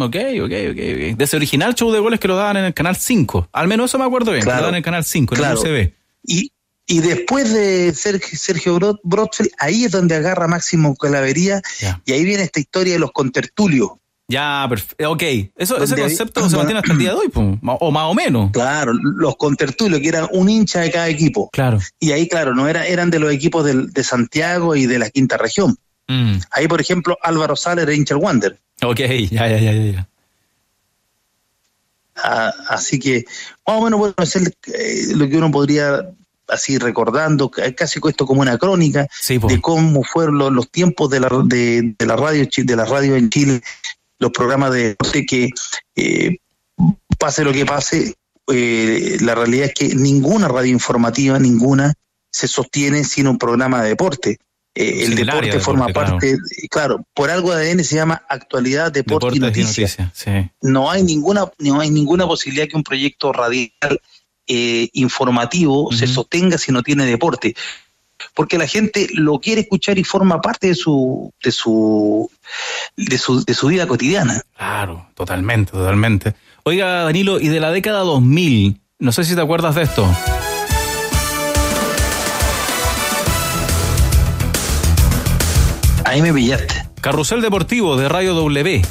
Ok. De ese original Show de Goles que lo daban en el Canal 5, al menos eso me acuerdo bien, que lo daban en el Canal 5, en el UCB. Y después de Sergio Brodfeld, ahí es donde agarra Máximo Clavería, y ahí viene esta historia de los contertulios. Ya, perfecto. Ok, ese concepto se mantiene hasta el día de hoy, o más o menos. Claro, los contertulios, que eran un hincha de cada equipo. Claro. Y ahí, claro, no eran de los equipos de Santiago y de la Quinta Región. Ahí, por ejemplo, Álvaro Sala era hincha del Wander. Ok, ya. Así que, más o menos, es lo que uno podría, así recordando, casi esto como una crónica de cómo fueron los tiempos de la radio en Chile, los programas de deporte, que pase lo que pase, la realidad es que ninguna radio informativa, se sostiene sin un programa de deporte. El deporte forma parte, claro, por algo de ADN se llama Actualidad, Deporte y Noticias. No hay ninguna posibilidad que un proyecto radial informativo se sostenga si no tiene deporte, porque la gente lo quiere escuchar y forma parte de su vida cotidiana. Claro, totalmente. Oiga, Danilo, y de la década 2000, no sé si te acuerdas de esto. Ahí me pillaste. Carrusel Deportivo de Radio W.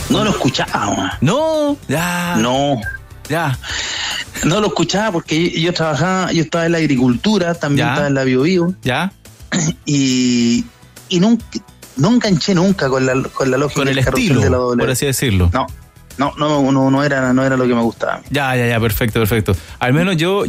No lo escuchaba. No, ya. No. Ya. No lo escuchaba porque yo estaba en la agricultura, también estaba en la BioBio. Ya. Y no enganché nunca con la lógica con el del carrusel estilo, de la W. por así decirlo. No era lo que me gustaba. Ya, perfecto. Al menos yo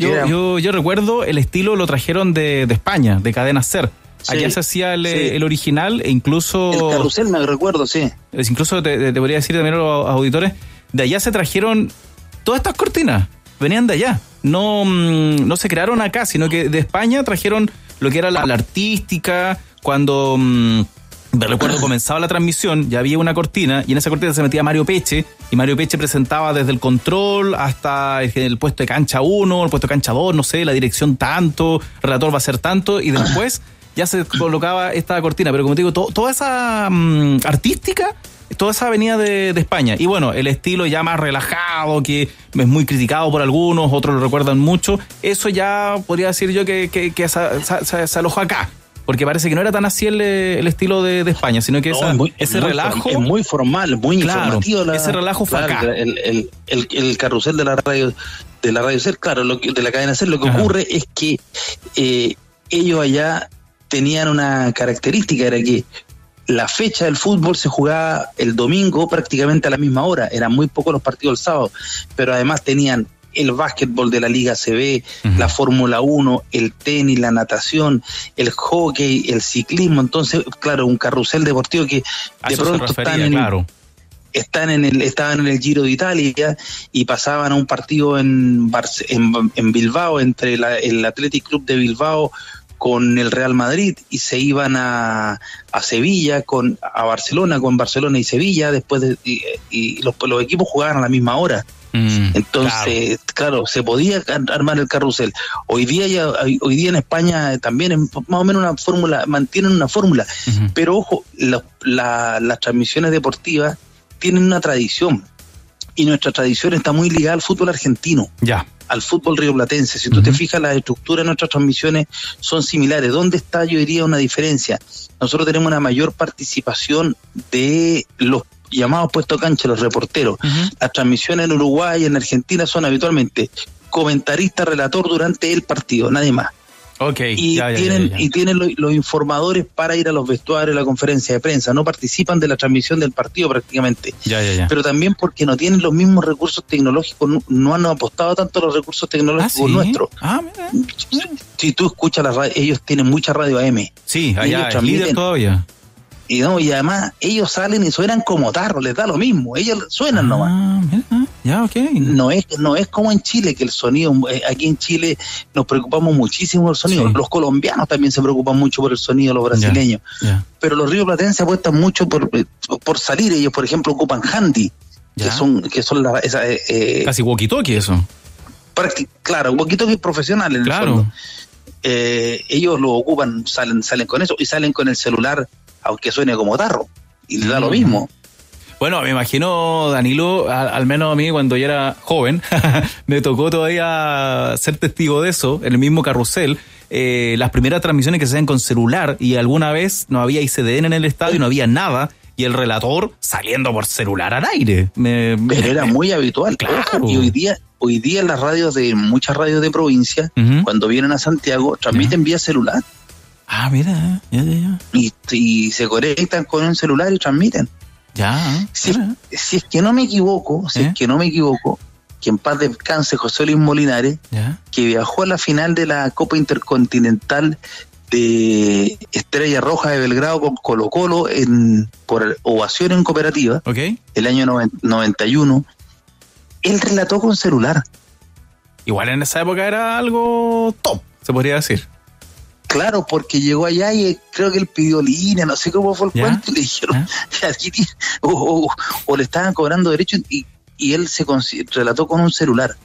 recuerdo el estilo lo trajeron de España, de Cadena SER. Allá se hacía el original, e incluso... El carrusel me recuerdo, sí. Incluso te podría decir también a los auditores, de allá se trajeron todas estas cortinas, venían de allá. No se crearon acá, sino que de España trajeron lo que era la artística. Cuando me recuerdo comenzaba la transmisión, ya había una cortina, y en esa cortina se metía Mario Peche, y Mario Peche presentaba desde el control hasta el puesto de cancha 1, el puesto de cancha 2, no sé, la dirección tanto, el relator va a ser tanto, y después ya se colocaba esta cortina. Pero como te digo, toda esa artística, toda esa venía de España. Y bueno, el estilo ya más relajado, que es muy criticado por algunos, otros lo recuerdan mucho, eso ya podría decir yo que se alojó acá. Porque parece que no era tan así el estilo de España, sino que ese relajo... Es muy formal, muy informativo. Ese relajo fue acá. El carrusel de la radio SER, claro, de la cadena SER, lo que ocurre es que ellos allá tenían una característica, era que la fecha del fútbol se jugaba el domingo prácticamente a la misma hora, eran muy pocos los partidos el sábado, pero además tenían el básquetbol de la Liga CB, la Fórmula 1, el tenis, la natación, el hockey, el ciclismo. Entonces, claro, un carrusel deportivo que de pronto estaban en el Giro de Italia y pasaban a un partido en Bilbao, entre el Athletic Club de Bilbao con el Real Madrid y se iban a Sevilla, a Barcelona, con Barcelona y Sevilla, después y los equipos jugaban a la misma hora. Entonces, claro, se podía armar el carrusel. Hoy día en España también es más o menos una fórmula, mantienen una fórmula, pero ojo, las transmisiones deportivas tienen una tradición, y nuestra tradición está muy ligada al fútbol argentino. Al fútbol rioplatense. Si tú te fijas, las estructuras de nuestras transmisiones son similares. ¿Dónde está, yo diría, una diferencia? Nosotros tenemos una mayor participación de los llamados puestos cancha, los reporteros. Las transmisiones en Uruguay y en Argentina son habitualmente comentarista, relator durante el partido, nadie más. Y tienen los informadores para ir a los vestuarios, a la conferencia de prensa. No participan de la transmisión del partido prácticamente. Pero también porque no tienen los mismos recursos tecnológicos, no han apostado tanto a los recursos tecnológicos nuestros. Si tú escuchas la radio, ellos tienen mucha radio AM. Sí, allá es líder todavía. Y además ellos salen y suenan como tarro, les da lo mismo, ellos suenan nomás. No es como en Chile, que el sonido, aquí en Chile nos preocupamos muchísimo por el sonido. Los colombianos también se preocupan mucho por el sonido, los brasileños. Pero los rioplatenses apuestan mucho por salir. Ellos, por ejemplo, ocupan handy, que son casi walkie-talkie eso. Claro, walkie-talkie profesional en el fondo. Ellos lo ocupan, salen con eso y salen con el celular, aunque suene como tarro, y le da lo mismo. Bueno, me imagino, Danilo, al menos a mí cuando yo era joven, me tocó todavía ser testigo de eso, en el mismo carrusel, las primeras transmisiones que se hacían con celular, y alguna vez no había ICDN en el estadio, no había nada, y el relator saliendo por celular al aire. Pero era muy habitual. Claro. Y hoy día las radios muchas radios de provincia, cuando vienen a Santiago, transmiten vía celular. Mira, ya. Y se conectan con un celular y transmiten. Si es que no me equivoco, que en paz descanse José Luis Molinares, que viajó a la final de la Copa Intercontinental de Estrella Roja de Belgrado con Colo-Colo por ovación en cooperativa, el año 91, él relató con celular. Igual en esa época era algo top, se podría decir. Claro, porque llegó allá y creo que él pidió línea, no sé cómo fue el cuento, y le dijeron, o le estaban cobrando derechos, y él se relató con un celular.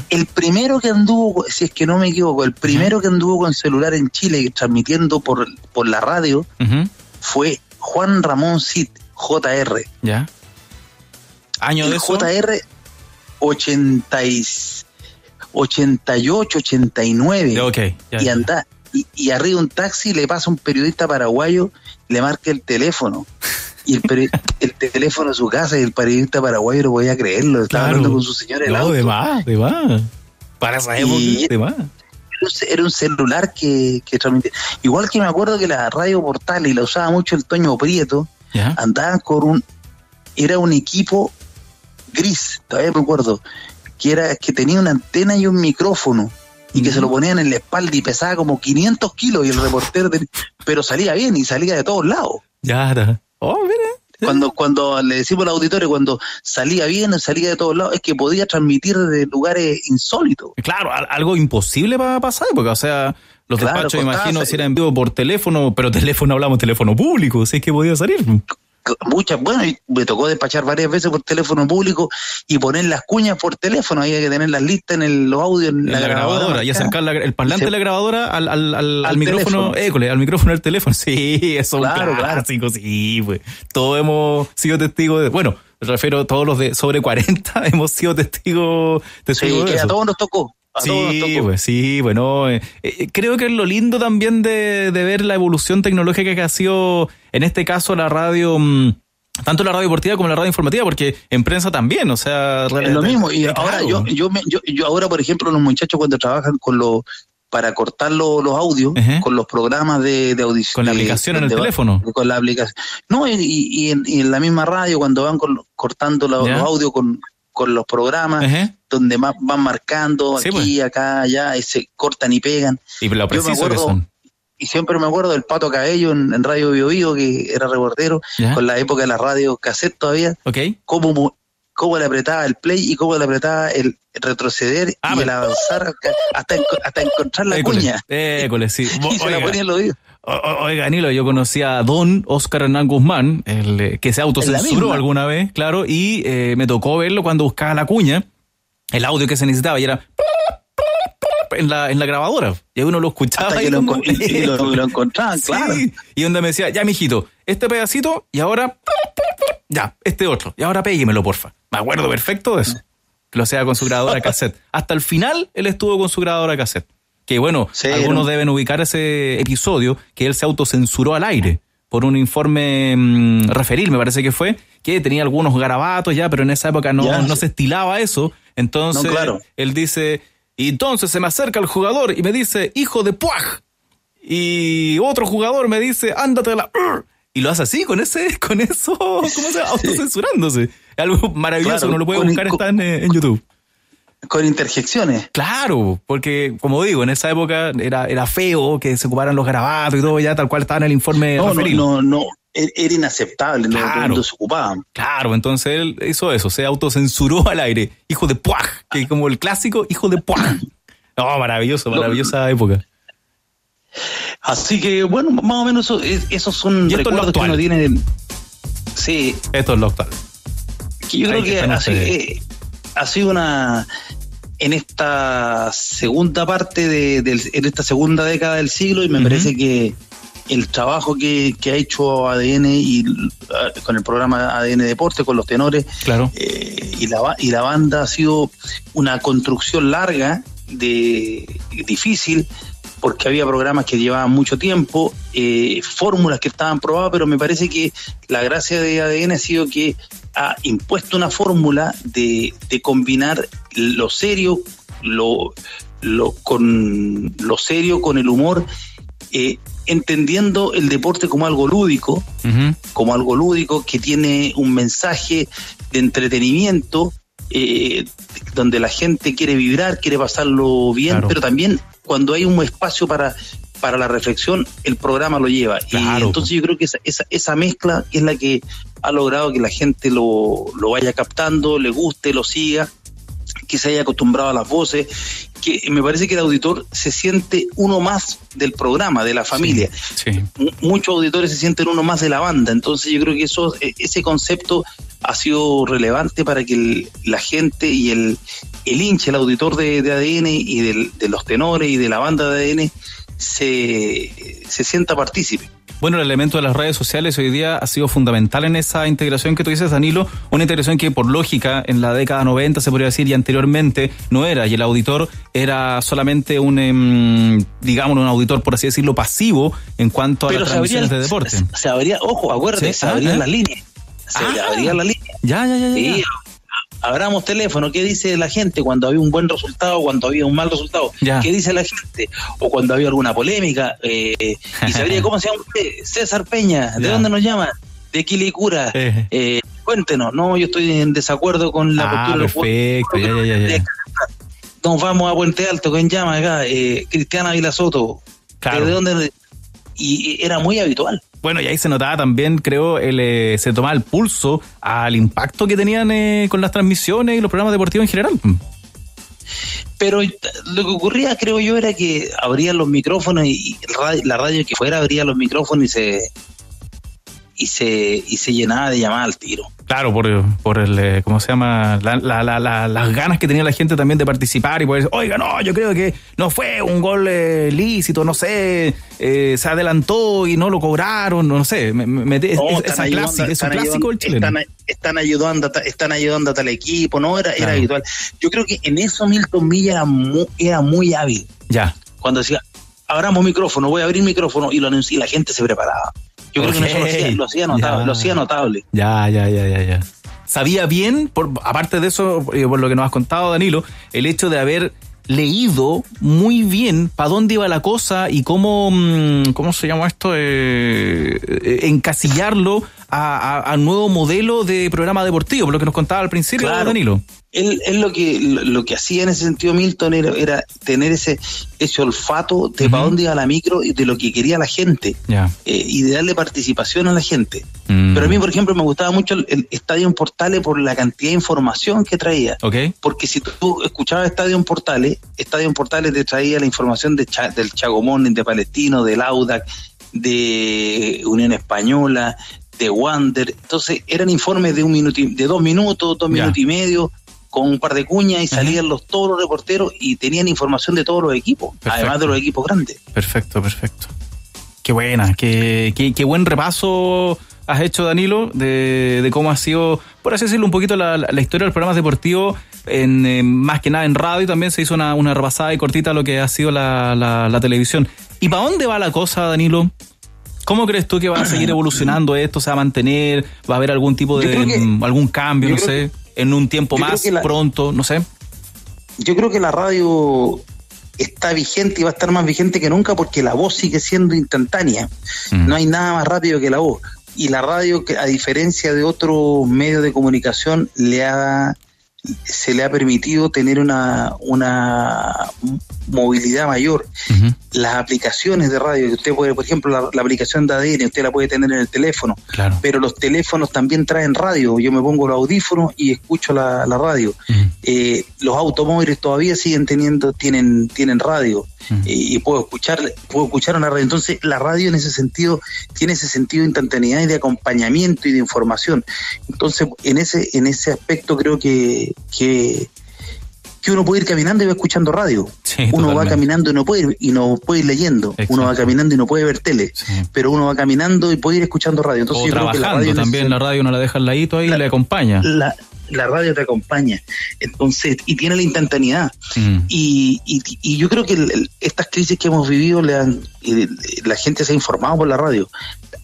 El primero que anduvo, si es que no me equivoco, que anduvo con celular en Chile transmitiendo por la radio fue Juan Ramón Cid, JR. ¿Año de eso? JR 88, 89. Y anda. Y arriba un taxi le pasa un periodista paraguayo, le marca el teléfono, y el teléfono de su casa, y el periodista paraguayo no podía creerlo, estaba hablando con su señora en el auto. De más. Para esa época, de más. Era un celular que transmitía. Igual que me acuerdo que la radio Portal, y la usaba mucho el Toño Prieto, andaban era un equipo gris, todavía me acuerdo, que tenía una antena y un micrófono, y que se lo ponían en la espalda y pesaba como 500 kilos, y el reportero pero salía bien y salía de todos lados. Mira. Cuando le decimos al auditorio, cuando salía bien, salía de todos lados, es que podía transmitir de lugares insólitos. Claro, algo imposible para pasar, porque, o sea, los despachos, imagino, si eran en vivo por teléfono, pero hablamos teléfono público, si es que podía salir. Bueno, y me tocó despachar varias veces por teléfono público y poner las cuñas por teléfono, había que tener las listas los audios en la grabadora y acercar el parlante de la grabadora al micrófono, al micrófono del teléfono. Sí, eso es un clásico, sí, pues. Todos hemos sido testigos de, bueno, me refiero a todos los de sobre 40, hemos sido testigos de eso. A todos nos tocó. Bueno, creo que es lo lindo también de ver la evolución tecnológica que ha sido, en este caso, la radio, tanto la radio deportiva como la radio informativa, porque en prensa también, o sea... Es lo mismo, y ahora yo ahora, por ejemplo, los muchachos cuando trabajan para cortar los audios, con los programas de audición... Con la aplicación en el teléfono. Con la aplicación. No, y en la misma radio, cuando van cortando los audios con los programas, donde van marcando aquí, acá, allá, y se cortan y pegan. Y lo preciso que son. Y siempre me acuerdo del Pato Cabello en Radio Bio Bio, que era reportero, con la época de la radio cassette todavía, cómo le apretaba el play y cómo le apretaba el retroceder y el avanzar hasta encontrar la cuña. Sí. Y se la ponía en los oídos. Oiga, Danilo, yo conocí a don Oscar Hernán Guzmán, que se autocensuró alguna vez, claro, y me tocó verlo cuando buscaba la cuña, el audio que se necesitaba, y era en la grabadora, y uno lo escuchaba hasta que lo encontraban, claro. Y donde me decía, ya mijito, este pedacito, y ahora ya, este otro, y ahora péguemelo, porfa. Me acuerdo perfecto de eso, que lo hacía con su grabadora cassette. Hasta el final él estuvo con su grabadora cassette. Que bueno, sí, algunos deben ubicar ese episodio que él se autocensuró al aire por un informe referil, me parece que fue, que tenía algunos garabatos ya, pero en esa época no se estilaba eso. Entonces él dice, y entonces se me acerca el jugador y me dice, hijo de puaj. Y otro jugador me dice, ándate a la... Y lo hace así, con eso, ¿cómo se llama? Autocensurándose. Algo maravilloso, uno lo puede buscar, está en YouTube. Con interjecciones. Claro, porque como digo, en esa época era feo que se ocuparan los garabatos y todo ya tal cual estaba en el informe referido. No, era inaceptable, claro, no se ocupaban. Claro, entonces él hizo eso, se autocensuró al aire. Hijo de puaj, que como el clásico, hijo de puaj. No, maravillosa época. Así que, bueno, más o menos esos son recuerdos que uno tiene. Sí. Esto es lo actual. Que yo creo que ha sido en esta segunda parte en esta segunda década del siglo, y me parece que el trabajo que ha hecho ADN y con el programa ADN Deporte, con los tenores, claro, y la banda ha sido una construcción larga, difícil, porque había programas que llevaban mucho tiempo, fórmulas que estaban probadas, pero me parece que la gracia de ADN ha sido que ha impuesto una fórmula de combinar lo serio con el humor, entendiendo el deporte como algo lúdico, que tiene un mensaje de entretenimiento, donde la gente quiere vibrar, quiere pasarlo bien, claro, pero también cuando hay un espacio para la reflexión, el programa lo lleva. Claro. Y entonces yo creo que esa mezcla es la que ha logrado que la gente lo vaya captando, le guste, lo siga, que se haya acostumbrado a las voces, que me parece que el auditor se siente uno más del programa, de la familia. Sí. Muchos auditores se sienten uno más de la banda, entonces yo creo que ese concepto ha sido relevante para que la gente y el hincha, el auditor de ADN y de los tenores y de la banda de ADN se sienta partícipe. Bueno, el elemento de las redes sociales hoy día ha sido fundamental en esa integración que tú dices, Danilo, una integración que por lógica en la década 90 se podría decir y anteriormente no era, y el auditor era solamente un auditor, por así decirlo, pasivo en cuanto a las transmisiones de deporte. Se abría, ojo, acuérdate, se abrían las líneas. Se abría la línea. Ya. Sí, abramos teléfono, ¿qué dice la gente cuando había un buen resultado, cuando había un mal resultado? Ya. ¿Qué dice la gente? O cuando había alguna polémica, y sabría cómo se llama usted, César Peña, ¿de dónde nos llama? De Quilicura. Cuéntenos, no, yo estoy en desacuerdo con la postura perfecto, ya. Nos vamos a Puente Alto, ¿quién llama acá? Cristiana Vilasoto. Claro. ¿De dónde? Y era muy habitual. Bueno, y ahí se notaba también, creo, se tomaba el pulso al impacto que tenían con las transmisiones y los programas deportivos en general. Pero lo que ocurría, creo yo, era que abrían los micrófonos y la radio que fuera abría los micrófonos y se llenaba de llamadas al tiro. Claro, por el, ¿cómo se llama? Las ganas que tenía la gente también de participar y poder decir, oiga, no, yo creo que no fue un gol lícito, no sé, se adelantó y no lo cobraron, no sé. Es un clásico del chileno. Están ayudando a tal equipo, ¿no? Era habitual. Yo creo que en eso Milton Villa era muy hábil. Ya. Cuando decía, abramos micrófono, voy a abrir micrófono, y la gente se preparaba. Yo creo que eso lo hacía notable. Ya. Sabía bien, aparte de eso, por lo que nos has contado, Danilo, el hecho de haber leído muy bien para dónde iba la cosa y cómo se llama esto, encasillarlo a nuevo modelo de programa deportivo, por lo que nos contaba al principio, claro, Danilo. Él lo que hacía en ese sentido Milton era tener ese olfato de para dónde iba la micro y de lo que quería la gente, y de darle participación a la gente. Pero a mí, por ejemplo, me gustaba mucho el Estadio Portales por la cantidad de información que traía. Porque si tú escuchabas Estadio Portales te traía la información del Chagomón, de Palestino, del Audax, de Unión Española, de Wander. Entonces eran informes de 2 minutos, 2 minutos y medio, con un par de cuñas, y salían todos los reporteros y tenían información de todos los equipos, además de los equipos grandes. Perfecto. Qué buena, qué buen repaso has hecho, Danilo, de cómo ha sido, por así decirlo, un poquito la historia de los programas deportivos, más que nada en radio. También se hizo una repasada y cortita lo que ha sido la televisión. ¿Y para dónde va la cosa, Danilo? ¿Cómo crees tú que va a seguir evolucionando esto? ¿Se va a mantener? ¿Va a haber algún tipo de algún cambio, no sé, en un tiempo más pronto, no sé? Yo creo que la radio está vigente y va a estar más vigente que nunca, porque la voz sigue siendo instantánea. No hay nada más rápido que la voz. Y la radio, que a diferencia de otros medios de comunicación, se le ha permitido tener una movilidad mayor. Las aplicaciones de radio que usted puede, por ejemplo, la aplicación de ADN, usted la puede tener en el teléfono, pero los teléfonos también traen radio. Yo me pongo los audífonos y escucho la radio. Los automóviles todavía tienen radio, y puedo escuchar una radio. Entonces la radio en ese sentido tiene ese sentido de instantaneidad y de acompañamiento y de información. Entonces en ese aspecto creo que uno puede ir caminando y va escuchando radio. Uno va caminando y no puede ir leyendo. Exacto. Uno va caminando y no puede ver tele, pero uno va caminando y puede ir escuchando radio. Entonces, o yo trabajando creo que la radio también, la radio uno la deja al ladito ahí y le acompaña. La radio te acompaña, entonces, y tiene la instantaneidad. Y yo creo que estas crisis que hemos vivido la gente se ha informado por la radio.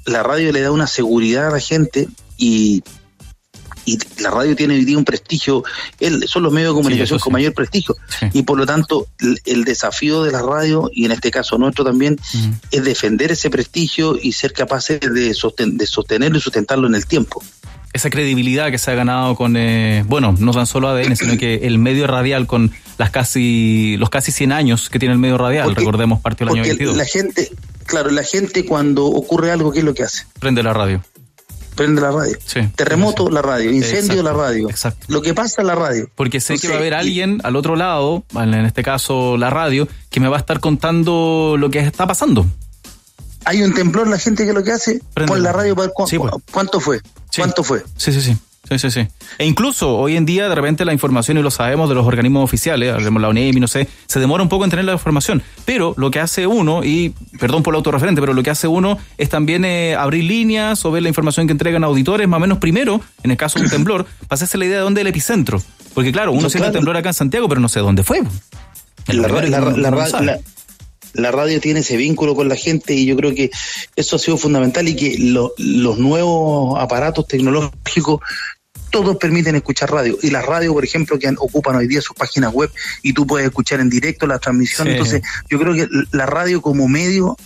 La radio le da una seguridad a la gente, y la radio tiene hoy día un prestigio. Son los medios de comunicación con mayor prestigio, y por lo tanto el desafío de la radio, y en este caso nuestro también, es defender ese prestigio y ser capaces de sostenerlo y sustentarlo en el tiempo. Esa credibilidad que se ha ganado con, no tan solo ADN, sino que el medio radial, con los casi 100 años que tiene el medio radial, recordemos, parte del año 22. La gente cuando ocurre algo, ¿qué es lo que hace? Prende la radio. Terremoto, la radio. Incendio, la radio. Exacto. Lo que pasa en la radio. Porque sé que va a haber alguien al otro lado, en este caso la radio, que me va a estar contando lo que está pasando. Hay un temblor, la gente que lo que hace, pon la radio para ver cuánto fue. ¿Cuánto fue? Sí. E incluso hoy en día, de repente, la información, y lo sabemos de los organismos oficiales, hablemos la ONEMI, no sé, se demora un poco en tener la información. Pero lo que hace uno, y perdón por el autorreferente, pero lo que hace uno es también abrir líneas o ver la información que entregan auditores, más o menos primero, en el caso de un temblor, para hacerse la idea de dónde es el epicentro. Porque claro, uno siente el temblor acá en Santiago, pero no sé dónde fue. La radio tiene ese vínculo con la gente, y yo creo que eso ha sido fundamental, y que los nuevos aparatos tecnológicos todos permiten escuchar radio. Y las radios, por ejemplo, que ocupan hoy día sus páginas web, y tú puedes escuchar en directo la transmisión. Entonces yo creo que la radio como medio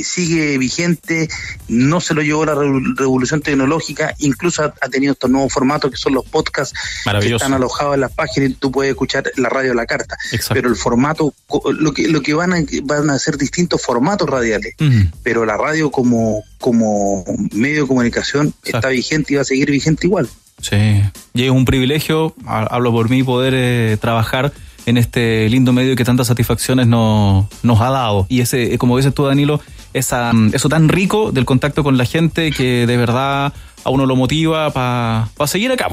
sigue vigente, no se lo llevó la revolución tecnológica, incluso ha tenido estos nuevos formatos que son los podcasts, que están alojados en las páginas, y tú puedes escuchar la radio a la carta. Exacto. Pero el formato, lo que van a ser distintos formatos radiales, pero la radio como medio de comunicación está vigente y va a seguir vigente igual. Sí, y es un privilegio, hablo por mí, poder trabajar en este lindo medio que tantas satisfacciones nos ha dado. Y ese, como dices tú, Danilo, eso tan rico del contacto con la gente, que de verdad a uno lo motiva para seguir acá.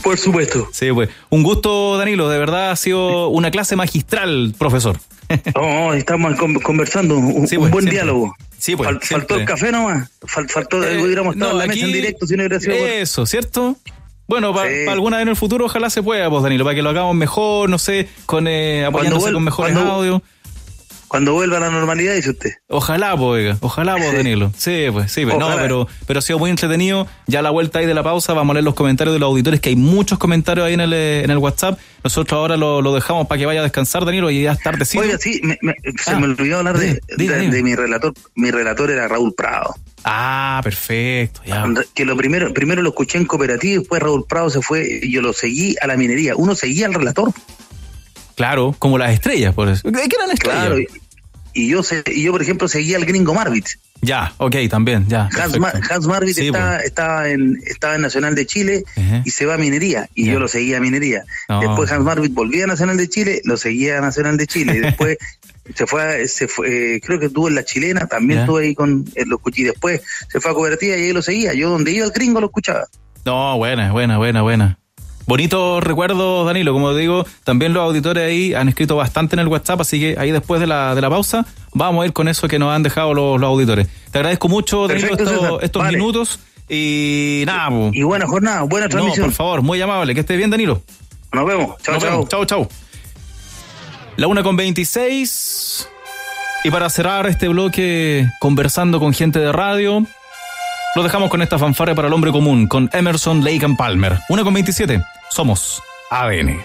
Por supuesto. Sí, pues. Un gusto, Danilo, de verdad ha sido una clase magistral, profesor. Estamos conversando, un buen siempre. Diálogo. Sí, pues, faltó el café nomás, faltó hubiéramos estado en la mesa en directo, si no hubiera sido eso, ¿cierto? Bueno, para alguna vez en el futuro ojalá se pueda, pues, Danilo, para que lo hagamos mejor, no sé, apoyándose con mejores audios. Cuando vuelva a la normalidad, dice usted. Ojalá, pues, Danilo. Sí, pues. No, pero ha sido muy entretenido. Ya a la vuelta ahí de la pausa vamos a leer los comentarios de los auditores, que hay muchos comentarios ahí en el WhatsApp. Nosotros ahora lo dejamos para que vaya a descansar, Danilo, y ya es tardecito. Oiga, sí, se me olvidó hablar de mi relator. Mi relator era Raúl Prado. Ah, perfecto. Ya. Que lo primero lo escuché en Cooperativa, después Raúl Prado se fue y yo lo seguí a la minería. Uno seguía al relator. Claro, como las estrellas, por eso. ¿Qué eran estrellas? Claro, y yo, por ejemplo, seguía al gringo Marvit. Ya, ok, también, ya. Hans Marvit sí, estaba en Nacional de Chile y se va a minería, y yo lo seguía a minería. No. Después Hans Marvit volvía a Nacional de Chile, lo seguía a Nacional de Chile. Y después se fue, creo que estuvo en La Chilena, también estuvo ahí lo escuché. Y después se fue a Cooperativa y ahí lo seguía. Yo donde iba el gringo lo escuchaba. No, buena. Bonitos recuerdos, Danilo. Como digo, también los auditores ahí han escrito bastante en el WhatsApp, así que ahí después de la pausa vamos a ir con eso que nos han dejado los auditores. Te agradezco mucho, Danilo, estos minutos y nada. Y buena jornada, buena transmisión. No, por favor, muy amable. Que estés bien, Danilo. Nos vemos. Chao. 1:26. Y para cerrar este bloque conversando con gente de radio, lo dejamos con esta fanfarria para el hombre común, con Emerson, Lake and Palmer. 1:27. Somos ADN.